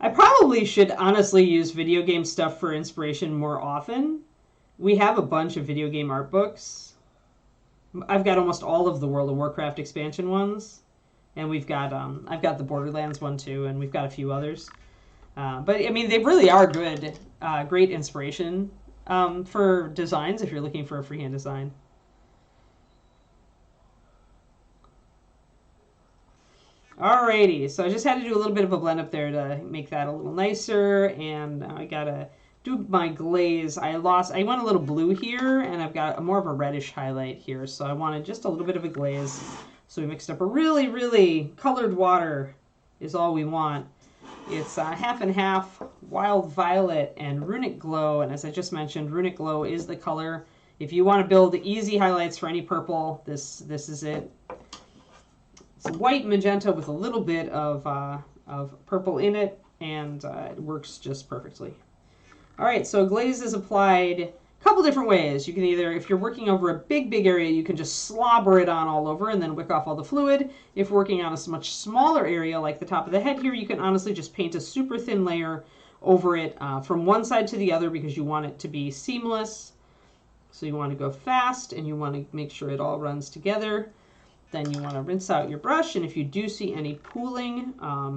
I probably should honestly use video game stuff for inspiration more often. We have a bunch of video game art books. I've got almost all of the World of Warcraft expansion ones. And we've got, I've got the Borderlands one too, and we've got a few others. But I mean, they really are good, great inspiration for designs if you're looking for a freehand design. Alrighty, so I just had to do a little bit of a blend up there to make that a little nicer, and I gotta do my glaze. I went a little blue here, and I've got more of a reddish highlight here, so I wanted just a little bit of a glaze. So we mixed up a really, really colored water is all we want. It's half and half Wild Violet and Runic Glow, and as I just mentioned, Runic Glow is the color. If you want to build easy highlights for any purple, this is it. It's white magenta with a little bit of purple in it, and it works just perfectly. All right, so glaze is applied a couple different ways. You can either, if you're working over a big area, you can just slobber it on all over and then wick off all the fluid. If working on a much smaller area, like the top of the head here, you can honestly just paint a super thin layer over it from one side to the other because you want it to be seamless. So you want to go fast and you want to make sure it all runs together. Then you want to rinse out your brush, and if you do see any pooling,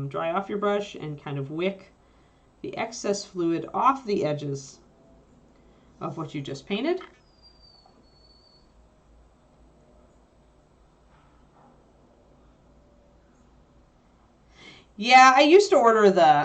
dry off your brush and kind of wick the excess fluid off the edges of what you just painted. Yeah, I used to order the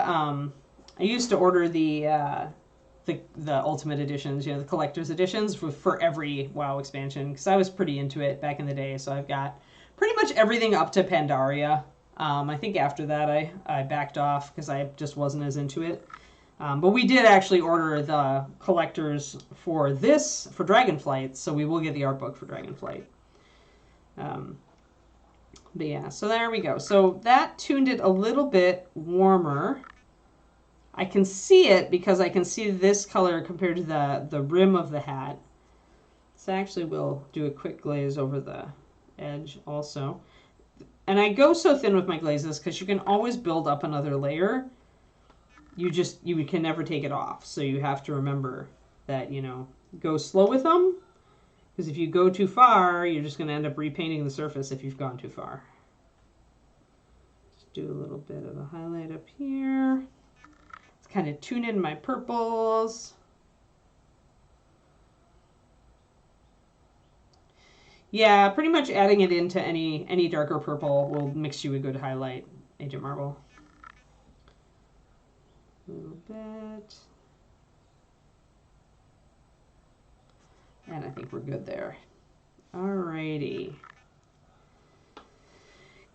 Ultimate Editions, you know, the collector's editions for every WoW expansion because I was pretty into it back in the day. So I've got pretty much everything up to Pandaria. I think after that I backed off because I just wasn't as into it. But we did actually order the collectors for Dragonflight, so we will get the art book for Dragonflight. But yeah, so there we go. So that tuned it a little bit warmer. I can see it because I can see this color compared to the rim of the hat. So actually we'll do a quick glaze over the edge also. And I go so thin with my glazes because you can always build up another layer. You can never take it off. So you have to remember that, you know, go slow with them. Because if you go too far, you're just going to end up repainting the surface if you've gone too far. Just do a little bit of a highlight up here. Let's kind of tune in my purples. Yeah, pretty much adding it into any darker purple will mix you a good highlight, Agent Marble. A little bit. And I think we're good there. Alrighty.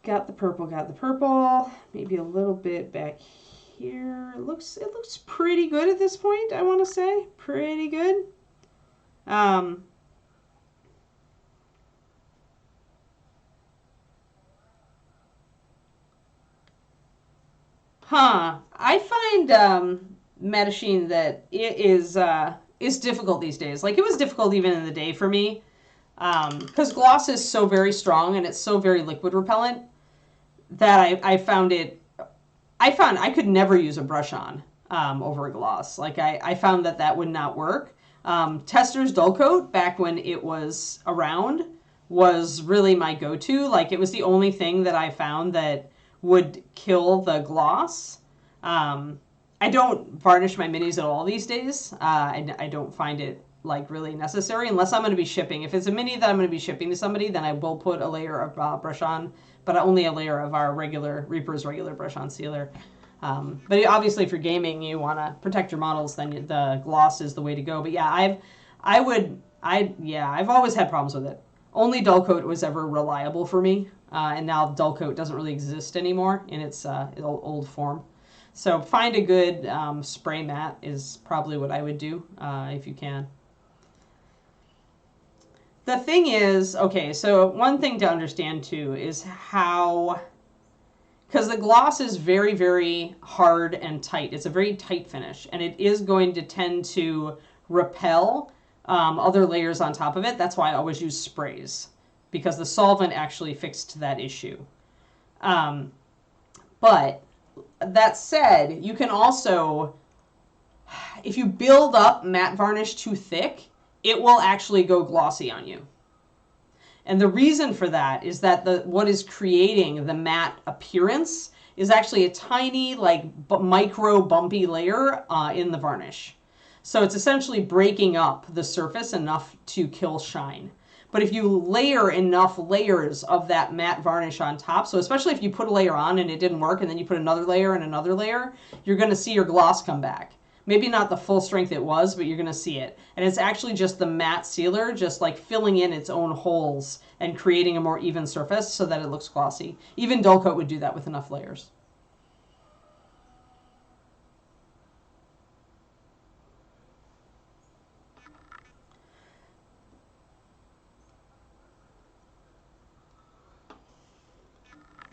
Got the purple, got the purple. Maybe a little bit back here. It looks pretty good at this point, I want to say. Pretty good. I find Metashine that it is difficult these days. Like, it was difficult even in the day for me. Because gloss is so very strong and it's so very liquid repellent that I found I could never use a brush on over a gloss. Like, I found that would not work. Tester's Dull Coat, back when it was around, was really my go-to. Like, it was the only thing that I found that would kill the gloss. I don't varnish my minis at all these days. I don't find it like really necessary unless I'm going to be shipping. If it's a mini that I'm going to be shipping to somebody, then I will put a layer of brush on, but only a layer of our Reaper's regular brush on sealer. But obviously for gaming, you want to protect your models, then the gloss is the way to go. But yeah, I've always had problems with it. Only Dull Coat was ever reliable for me, and now Dull Coat doesn't really exist anymore in its old form. So find a good spray matte is probably what I would do if you can. The thing is, okay, so one thing to understand too is how, because the gloss is very, very hard and tight. It's a very tight finish, and it is going to tend to repel other layers on top of it. That's why I always use sprays, because the solvent actually fixed that issue. But that said, you can also, if you build up matte varnish too thick, it will actually go glossy on you. And the reason for that is that what is creating the matte appearance is actually a tiny, like, micro bumpy layer in the varnish. So it's essentially breaking up the surface enough to kill shine. But if you layer enough layers of that matte varnish on top, so especially if you put a layer on and it didn't work, and then you put another layer and another layer, you're going to see your gloss come back. Maybe not the full strength it was, but you're going to see it. And it's actually just the matte sealer just like filling in its own holes and creating a more even surface so that it looks glossy. Even Dull Coat would do that with enough layers.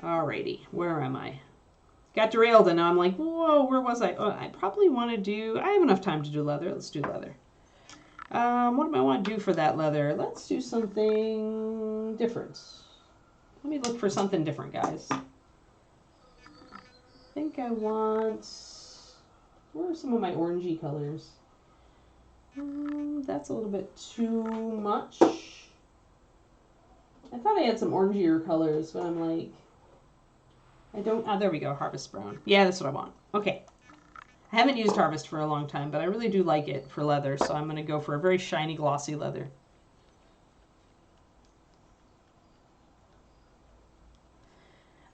Alrighty, where am I? Got derailed, and now I'm like, whoa, where was I? Oh, I probably want to do, I have enough time to do leather. Let's do leather. What do I want to do for that leather? Let's do something different. Let me look for something different, guys. I think I want, where are some of my orangey colors? That's a little bit too much. I thought I had some orangier colors, but I'm like, I don't, there we go, Harvest Brown. Yeah, that's what I want. Okay. I haven't used Harvest for a long time, but I really do like it for leather, so I'm going to go for a very shiny, glossy leather.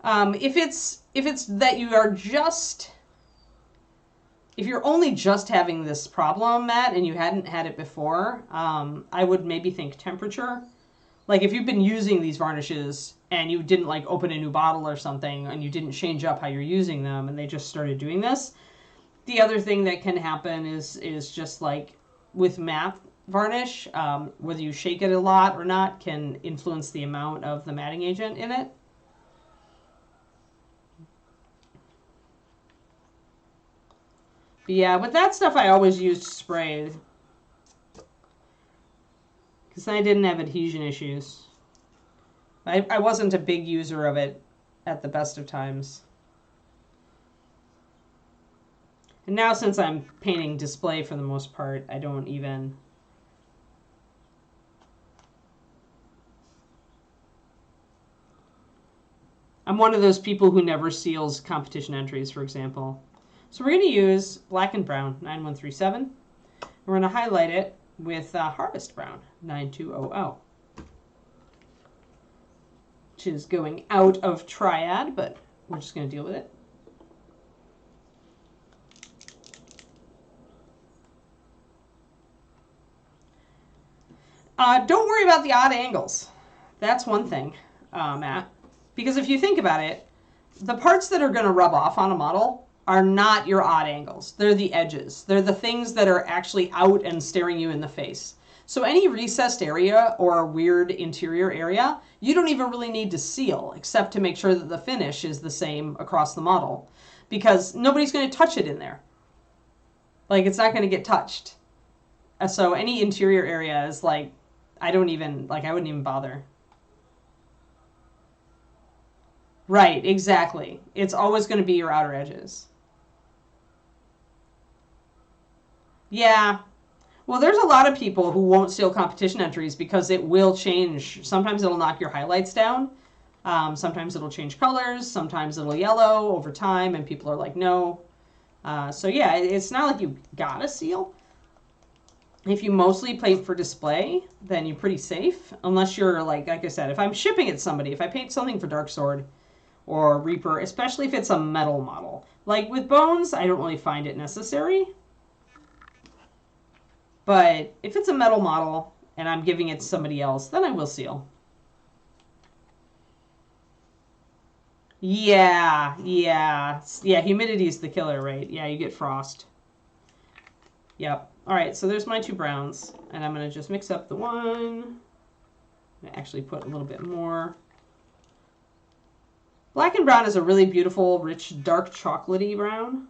If it's that you are just, if you're only just having this problem, Matt, and you hadn't had it before, I would maybe think temperature. Like, if you've been using these varnishes and you didn't, like, open a new bottle or something and you didn't change up how you're using them and they just started doing this, the other thing that can happen is just, like, with matte varnish, whether you shake it a lot or not can influence the amount of the matting agent in it. But yeah, with that stuff I always used spray, because I didn't have adhesion issues. I wasn't a big user of it at the best of times. And now, since I'm painting display for the most part, I don't even... I'm one of those people who never seals competition entries, for example. So we're going to use Black and Brown 9137. We're going to highlight it with Harvest Brown 9200. Which is going out of triad, but we're just going to deal with it. Don't worry about the odd angles. That's one thing, Matt. Because if you think about it, the parts that are going to rub off on a model are not your odd angles. They're the edges. They're the things that are actually out and staring you in the face. So any recessed area or weird interior area, you don't even really need to seal, except to make sure that the finish is the same across the model. Because nobody's going to touch it in there. Like, it's not going to get touched. So any interior area is like, I wouldn't even bother. Right, exactly. It's always going to be your outer edges. Yeah. Well, there's a lot of people who won't seal competition entries because it will change. Sometimes it'll knock your highlights down. Sometimes it'll change colors. Sometimes it'll yellow over time, and people are like, no. So yeah, it's not like you gotta seal. If you mostly paint for display, then you're pretty safe. Unless you're like I said, if I'm shipping it to somebody, if I paint something for Dark Sword or Reaper, especially if it's a metal model. Like with bones, I don't really find it necessary. But if it's a metal model and I'm giving it to somebody else, then I will seal. Yeah. Humidity is the killer, right? Yeah, you get frost. Yep. All right, so there's my two browns, and I'm going to just mix up the one. I'm going to actually put a little bit more. Black and brown is a really beautiful, rich, dark chocolatey brown.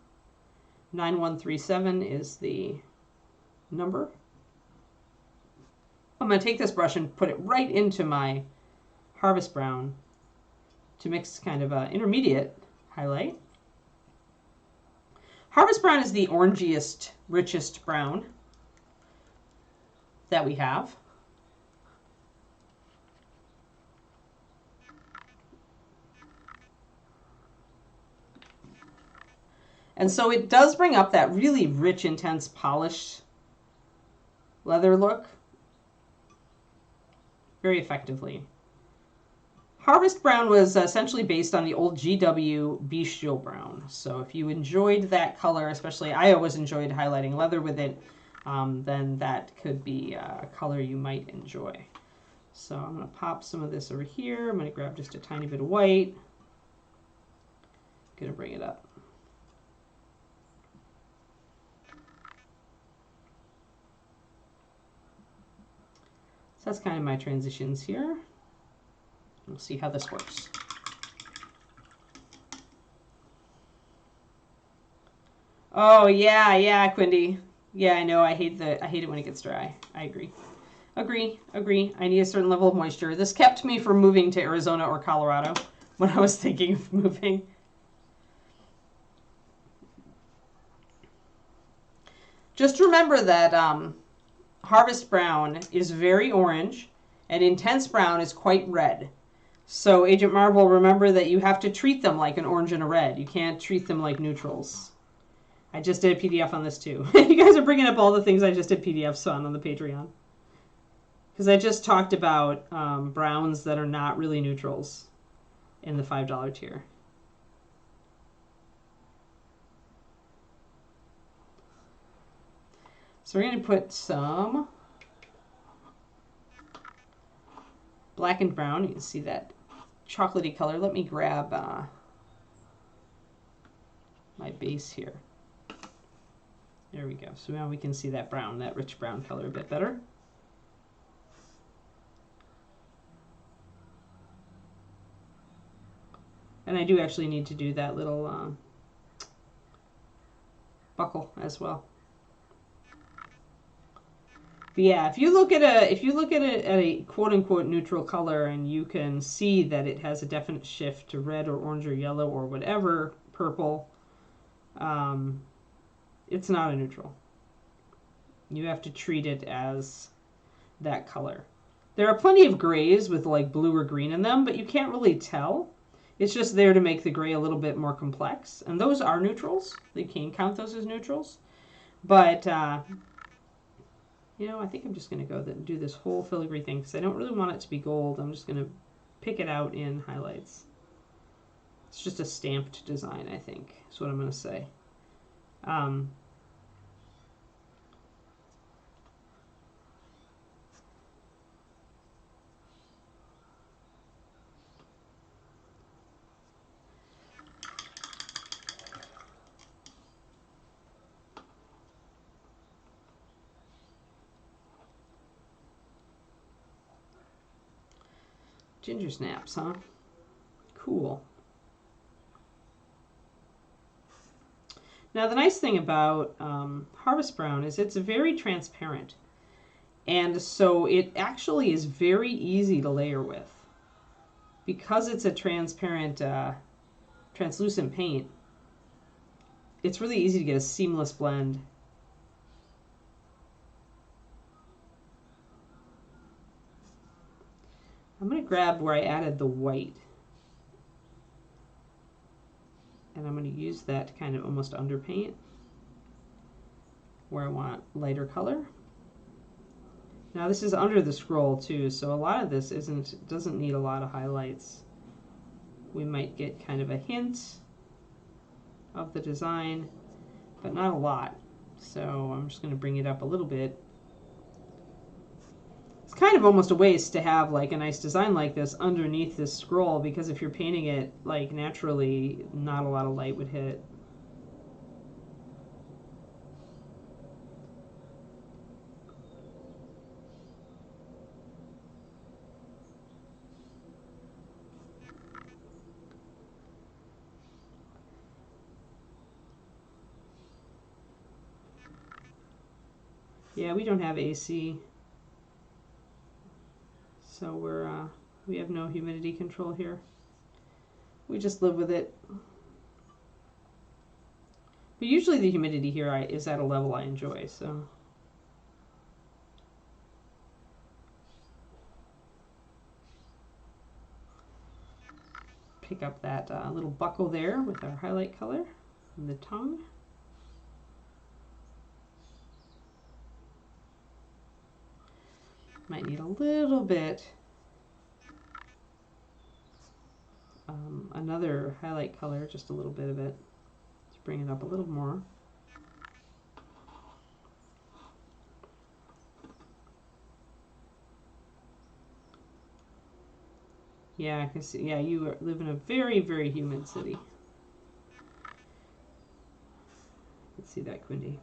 9137 is the number. I'm going to take this brush and put it right into my harvest brown to mix kind of an intermediate highlight. Harvest brown is the orangiest, richest brown that we have. And so it does bring up that really rich, intense, polished leather look very effectively. Harvest brown was essentially based on the old GW bestial brown. So if you enjoyed that color, especially I always enjoyed highlighting leather with it, then that could be a color you might enjoy. So I'm going to pop some of this over here. I'm going to grab just a tiny bit of white. Going to bring it up. So that's kind of my transitions here. We'll see how this works. Oh yeah, Quindy. Yeah, I know. I hate it when it gets dry. I agree. Agree. I need a certain level of moisture. This kept me from moving to Arizona or Colorado when I was thinking of moving. Just remember that Harvest brown is very orange and intense brown is quite red. So Agent Marvel, remember that you have to treat them like an orange and a red. You can't treat them like neutrals. I just did a PDF on this too. You guys are bringing up all the things I just did PDFs on the Patreon. Because I just talked about browns that are not really neutrals in the $5 tier. So we're going to put some black and brown. You can see that chocolatey color. Let me grab my base here. There we go. So now we can see that brown, that rich brown color a bit better. And I do actually need to do that little buckle as well. But yeah, if you look at a quote unquote neutral color and you can see that it has a definite shift to red or orange or yellow or whatever, purple, it's not a neutral. You have to treat it as that color. There are plenty of grays with like blue or green in them, but you can't really tell. It's just there to make the gray a little bit more complex. And those are neutrals. You can count those as neutrals. But you know, I think I'm just going to go and do this whole filigree thing because I don't really want it to be gold. I'm just going to pick it out in highlights. It's just a stamped design, I think, is what I'm going to say. Ginger snaps, huh? Cool. Now the nice thing about Harvest Brown is it's very transparent. And so it actually is very easy to layer with. Because it's a transparent, translucent paint, it's really easy to get a seamless blend. I'm going to grab where I added the white. And I'm going to use that to kind of almost underpaint where I want lighter color. Now this is under the scroll too, so a lot of this doesn't need a lot of highlights. We might get kind of a hint of the design, but not a lot. So I'm just going to bring it up a little bit. It's kind of almost a waste to have like a nice design like this underneath this scroll, because if you're painting it like naturally, not a lot of light would hit it. Yeah, we don't have AC, so we have no humidity control here. We just live with it. But usually the humidity here is at a level I enjoy, so. Pick up that little buckle there with our highlight color and the tongue. Might need a little bit, another highlight color, just a little bit of it, to bring it up a little more. Yeah, because yeah, you live in a very, very humid city. Let's see that, Quindy.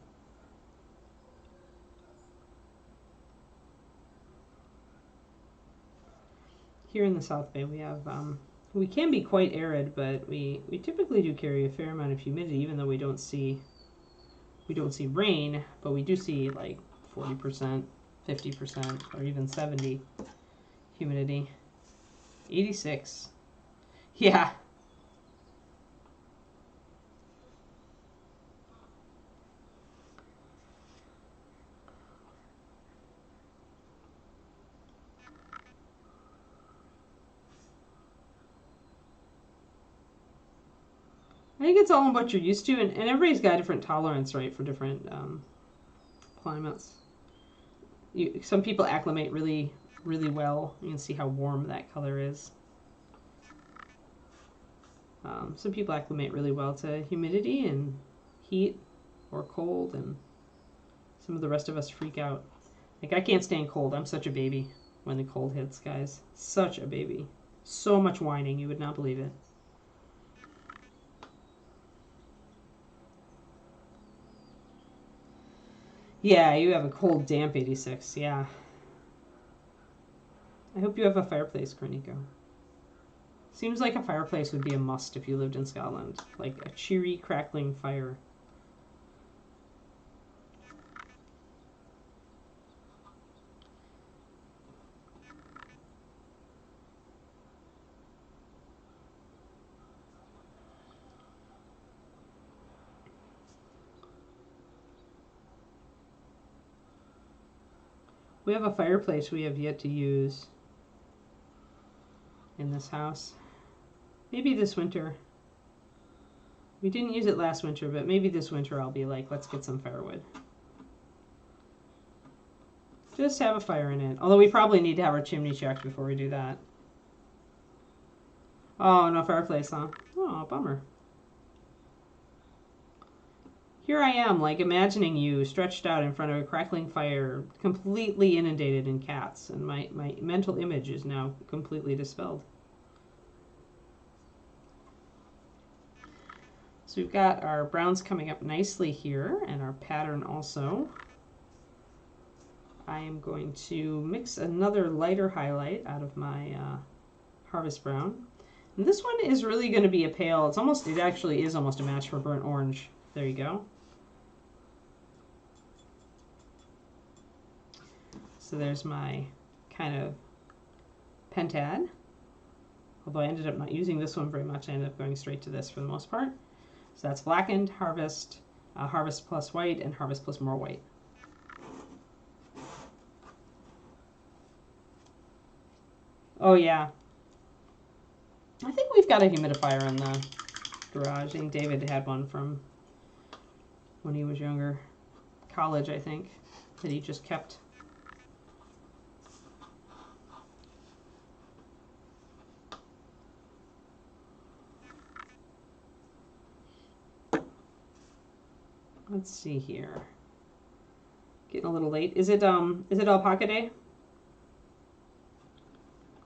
Here in the South Bay, we have, we can be quite arid, but we typically do carry a fair amount of humidity, even though we don't see rain, but we do see like 40%, 50%, or even 70% humidity. 86. Yeah. I think it's all in what you're used to, and everybody's got a different tolerance, right, for different climates. Some people acclimate really, really well. You can see how warm that color is. Some people acclimate really well to humidity and heat or cold, and some of the rest of us freak out. Like, I can't stand cold. I'm such a baby when the cold hits, guys. Such a baby. So much whining, you would not believe it. Yeah, you have a cold, damp 86, yeah. I hope you have a fireplace, Cornico. Seems like a fireplace would be a must if you lived in Scotland. Like a cheery, crackling fire. We have a fireplace we have yet to use in this house. Maybe this winter. We didn't use it last winter, but maybe this winter I'll be like, let's get some firewood. Just have a fire in it. Although we probably need to have our chimney checked before we do that. Oh, no fireplace, huh? Oh, bummer. Here I am, like, imagining you stretched out in front of a crackling fire, completely inundated in cats, and my mental image is now completely dispelled. So we've got our browns coming up nicely here, and our pattern also. I am going to mix another lighter highlight out of my Harvest Brown. And this one is really going to be a pale. It actually is almost a match for Burnt Orange. There you go. So there's my kind of pentad. Although I ended up not using this one very much, I ended up going straight to this for the most part. So that's blackened, harvest, harvest plus white, and harvest plus more white. Oh yeah. I think we've got a humidifier in the garage. I think David had one from when he was younger. College, I think, that he just kept. Let's see here. Getting a little late. Is it alpaca day?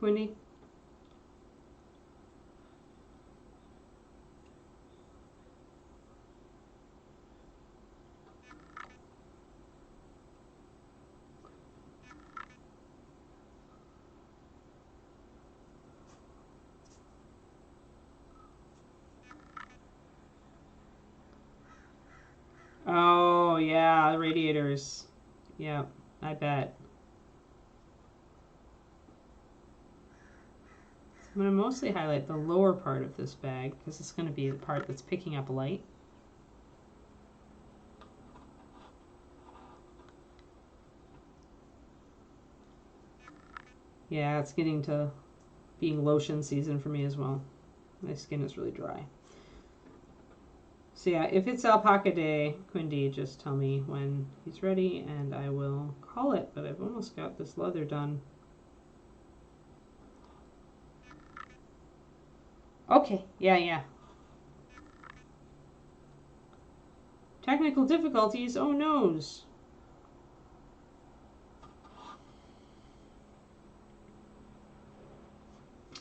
Quindy? Oh, yeah, the radiators. Yeah, I bet. I'm going to mostly highlight the lower part of this bag because it's going to be the part that's picking up light. Yeah, it's getting to being lotion season for me as well. My skin is really dry. So yeah, if it's alpaca day, Quindy, just tell me when he's ready and I will call it. But I've almost got this leather done. Okay, yeah. Technical difficulties, oh noes.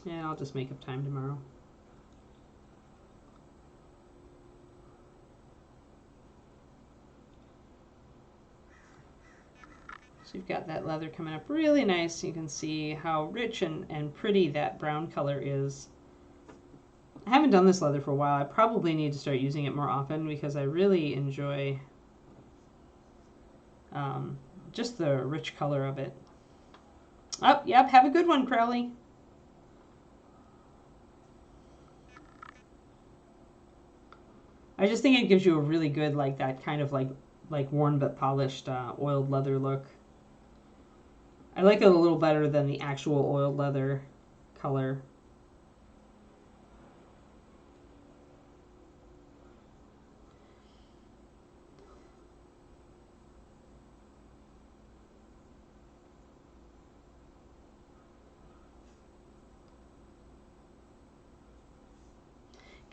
Yeah, I'll just make up time tomorrow. So you've got that leather coming up really nice. You can see how rich and pretty that brown color is. I haven't done this leather for a while. I probably need to start using it more often because I really enjoy just the rich color of it. Oh, yep, have a good one, Crowley. I just think it gives you a really good, like that kind of like worn but polished oiled leather look. I like it a little better than the actual oiled leather color.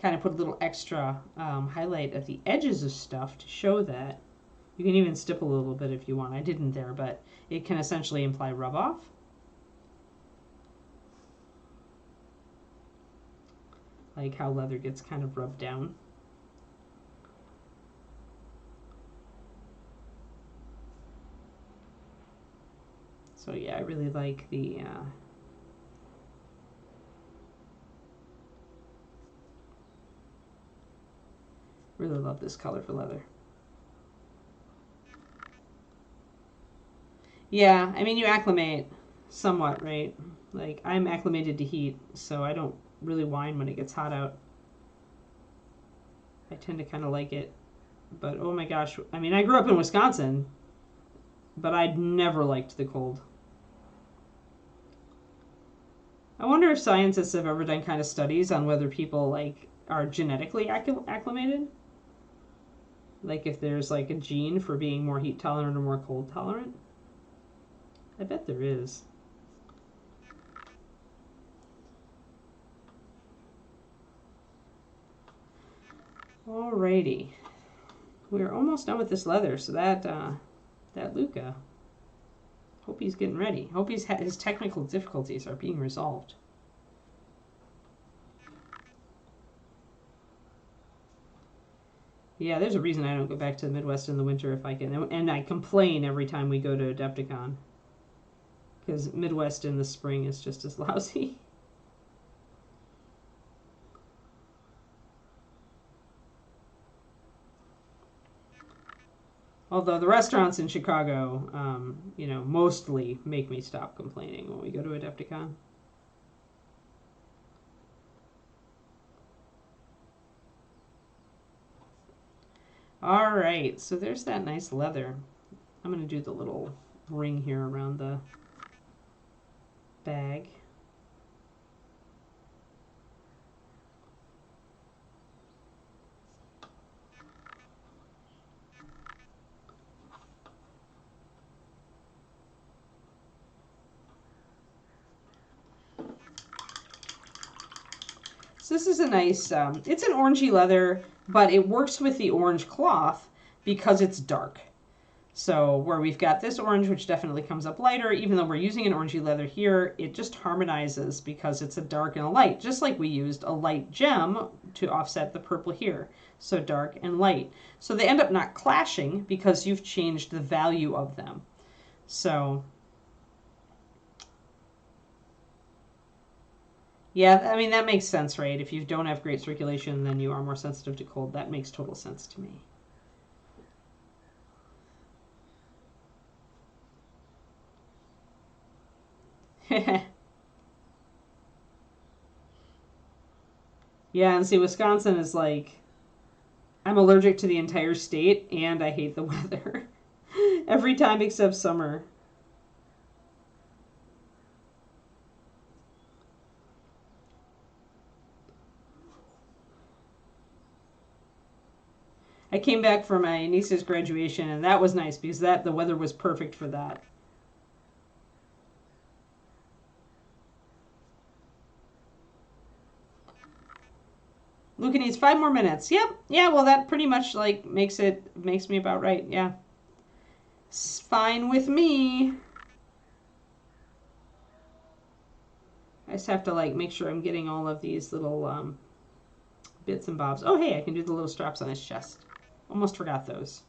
Kind of put a little extra highlight at the edges of stuff to show that. You can even stipple a little bit if you want. I didn't there, but it can essentially imply rub off. Like how leather gets kind of rubbed down. So yeah, I really like the really love this color for leather. Yeah, I mean you acclimate somewhat, right? Like I'm acclimated to heat, so I don't really whine when it gets hot out. I tend to kind of like it. But oh my gosh, I mean I grew up in Wisconsin, but I'd never liked the cold. I wonder if scientists have ever done kind of studies on whether people like are genetically acclimated. Like if there's like a gene for being more heat tolerant or more cold tolerant. I bet there is. Alrighty. We're almost done with this leather, so that Luca, hope he's getting ready. Hope his technical difficulties are being resolved. Yeah, there's a reason I don't go back to the Midwest in the winter if I can. And I complain every time we go to Adepticon. Because Midwest in the spring is just as lousy. Although the restaurants in Chicago, you know, mostly make me stop complaining when we go to Adepticon. All right, so there's that nice leather. I'm going to do the little ring here around the bag. So this is a nice, it's an orangey leather, but it works with the orange cloth because it's dark. So where we've got this orange, which definitely comes up lighter, even though we're using an orangey leather here, it just harmonizes because it's a dark and a light, just like we used a light gem to offset the purple here. So dark and light. So they end up not clashing because you've changed the value of them. So yeah, I mean, that makes sense, right? If you don't have great circulation, then you are more sensitive to cold. That makes total sense to me. Yeah, and see, Wisconsin is like, I'm allergic to the entire state, and I hate the weather. Every time except summer. I came back for my niece's graduation, and that was nice because the weather was perfect for that. Luca needs 5 more minutes. Yep. Yeah, well, that pretty much like makes me about right. Yeah. It's fine with me. I just have to like make sure I'm getting all of these little bits and bobs. Oh, hey, I can do the little straps on his chest. Almost forgot those.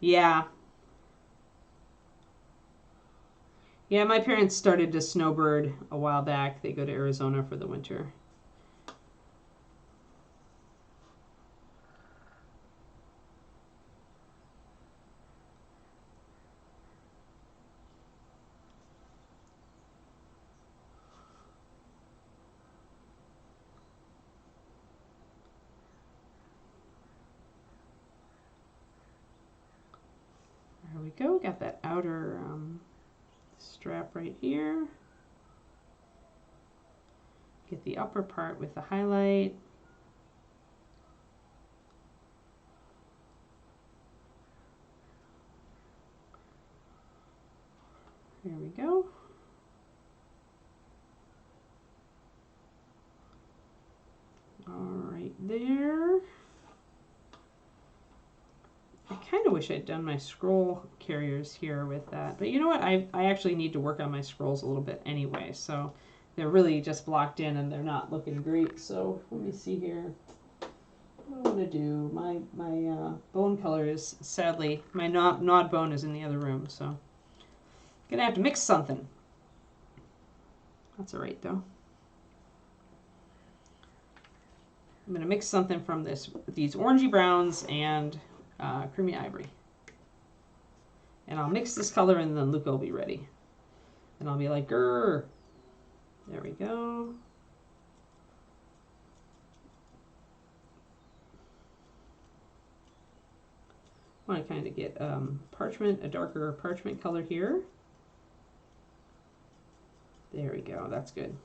Yeah. Yeah, my parents started to snowbird a while back. They go to Arizona for the winter. There we go. Got that outer strap right here. Get the upper part with the highlight. There we go. All right there. I kind of wish I'd done my scroll carriers here with that. But you know what? I actually need to work on my scrolls a little bit anyway. So they're really just blocked in and they're not looking great. So let me see here. What do I want to do? My bone color is, sadly, my gnawed bone is in the other room. So I'm going to have to mix something. That's all right, though. I'm going to mix something from these orangey browns and creamy ivory. And I'll mix this color and then Luca will be ready. And I'll be like, grrr. There we go. I want to kind of get a darker parchment color here. There we go. That's good.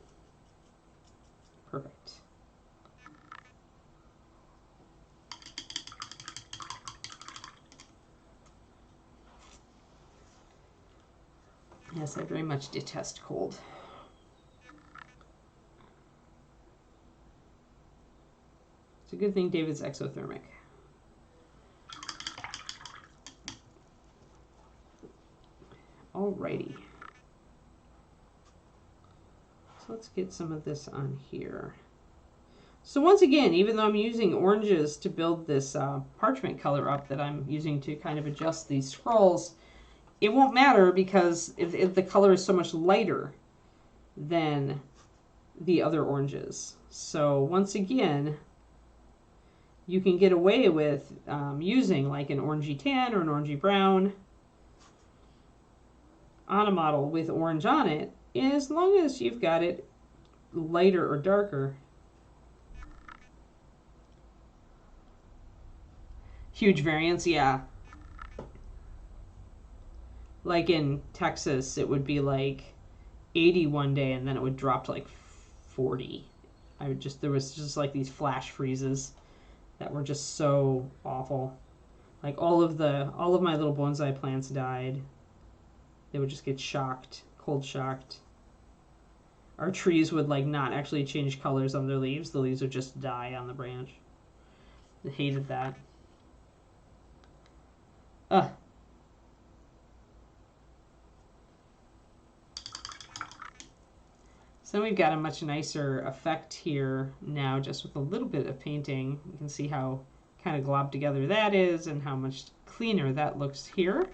Perfect. Yes, I very much detest cold. It's a good thing David's exothermic. Alrighty. So let's get some of this on here. So once again, even though I'm using oranges to build this parchment color up that I'm using to kind of adjust these scrolls, it won't matter because if the color is so much lighter than the other oranges. So once again, you can get away with using like an orangey tan or an orangey brown on a model with orange on it, as long as you've got it lighter or darker. Huge variance, yeah. Like in Texas, it would be like 80 one day and then it would drop to like 40. There was just like these flash freezes that were just so awful. Like all of my little bonsai plants died. They would just get shocked, cold shocked. Our trees would like not actually change colors on their leaves. The leaves would just die on the branch. I hated that. Ugh. So we've got a much nicer effect here now, just with a little bit of painting. You can see how kind of globbed together that is and how much cleaner that looks here.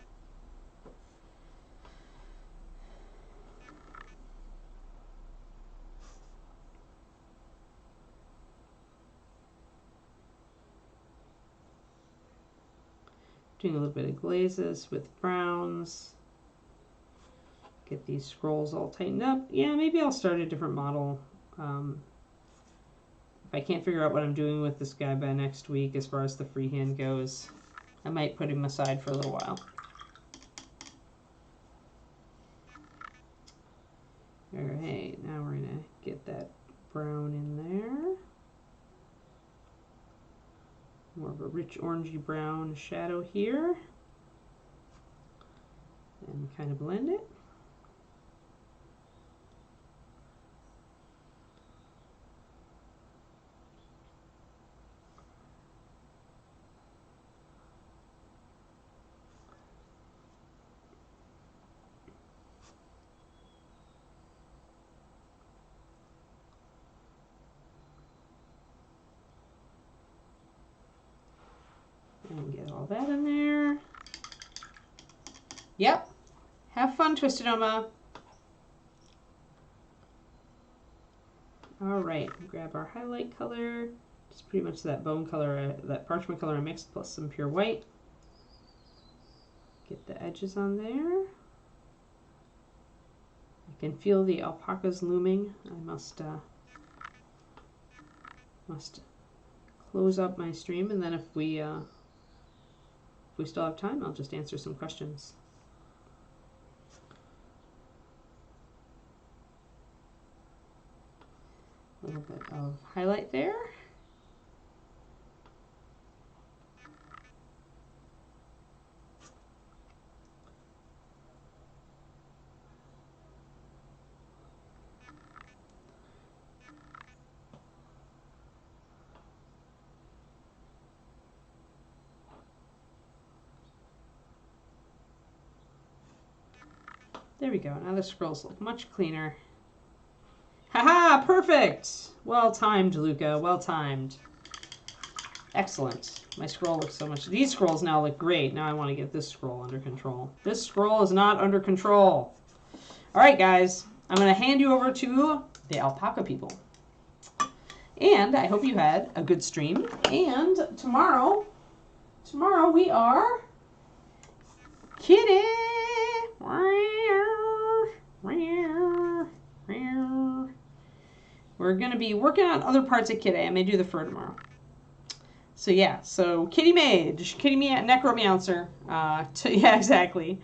Doing a little bit of glazes with browns. Get these scrolls all tightened up. Yeah, maybe I'll start a different model. If I can't figure out what I'm doing with this guy by next week as far as the freehand goes, I might put him aside for a little while. Alright, now we're going to get that brown in there. More of a rich orangey brown shadow here. And kind of blend it. And get all that in there. Yep. Have fun, Twistedoma. All right, grab our highlight color. It's pretty much that bone color, that parchment color I mixed, plus some pure white. Get the edges on there. I can feel the alpacas looming. I must close up my stream, and then if we still have time, I'll just answer some questions. A little bit of highlight there. There we go. Now the scrolls look much cleaner. Haha, perfect! Well timed, Luca. Well timed. Excellent. My scroll looks so much... These scrolls now look great. Now I want to get this scroll under control. This scroll is not under control. All right, guys. I'm going to hand you over to the alpaca people. And I hope you had a good stream. And tomorrow we are... Kitty! We're going to be working on other parts of Kitty. I may do the fur tomorrow. So yeah, so Kitty Mage, Kitty Necromancer. Yeah, exactly.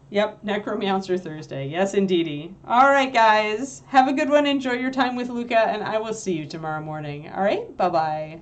Yep, Necromancer Thursday. Yes, indeedy. All right, guys. Have a good one. Enjoy your time with Luca, and I will see you tomorrow morning. All right, bye-bye.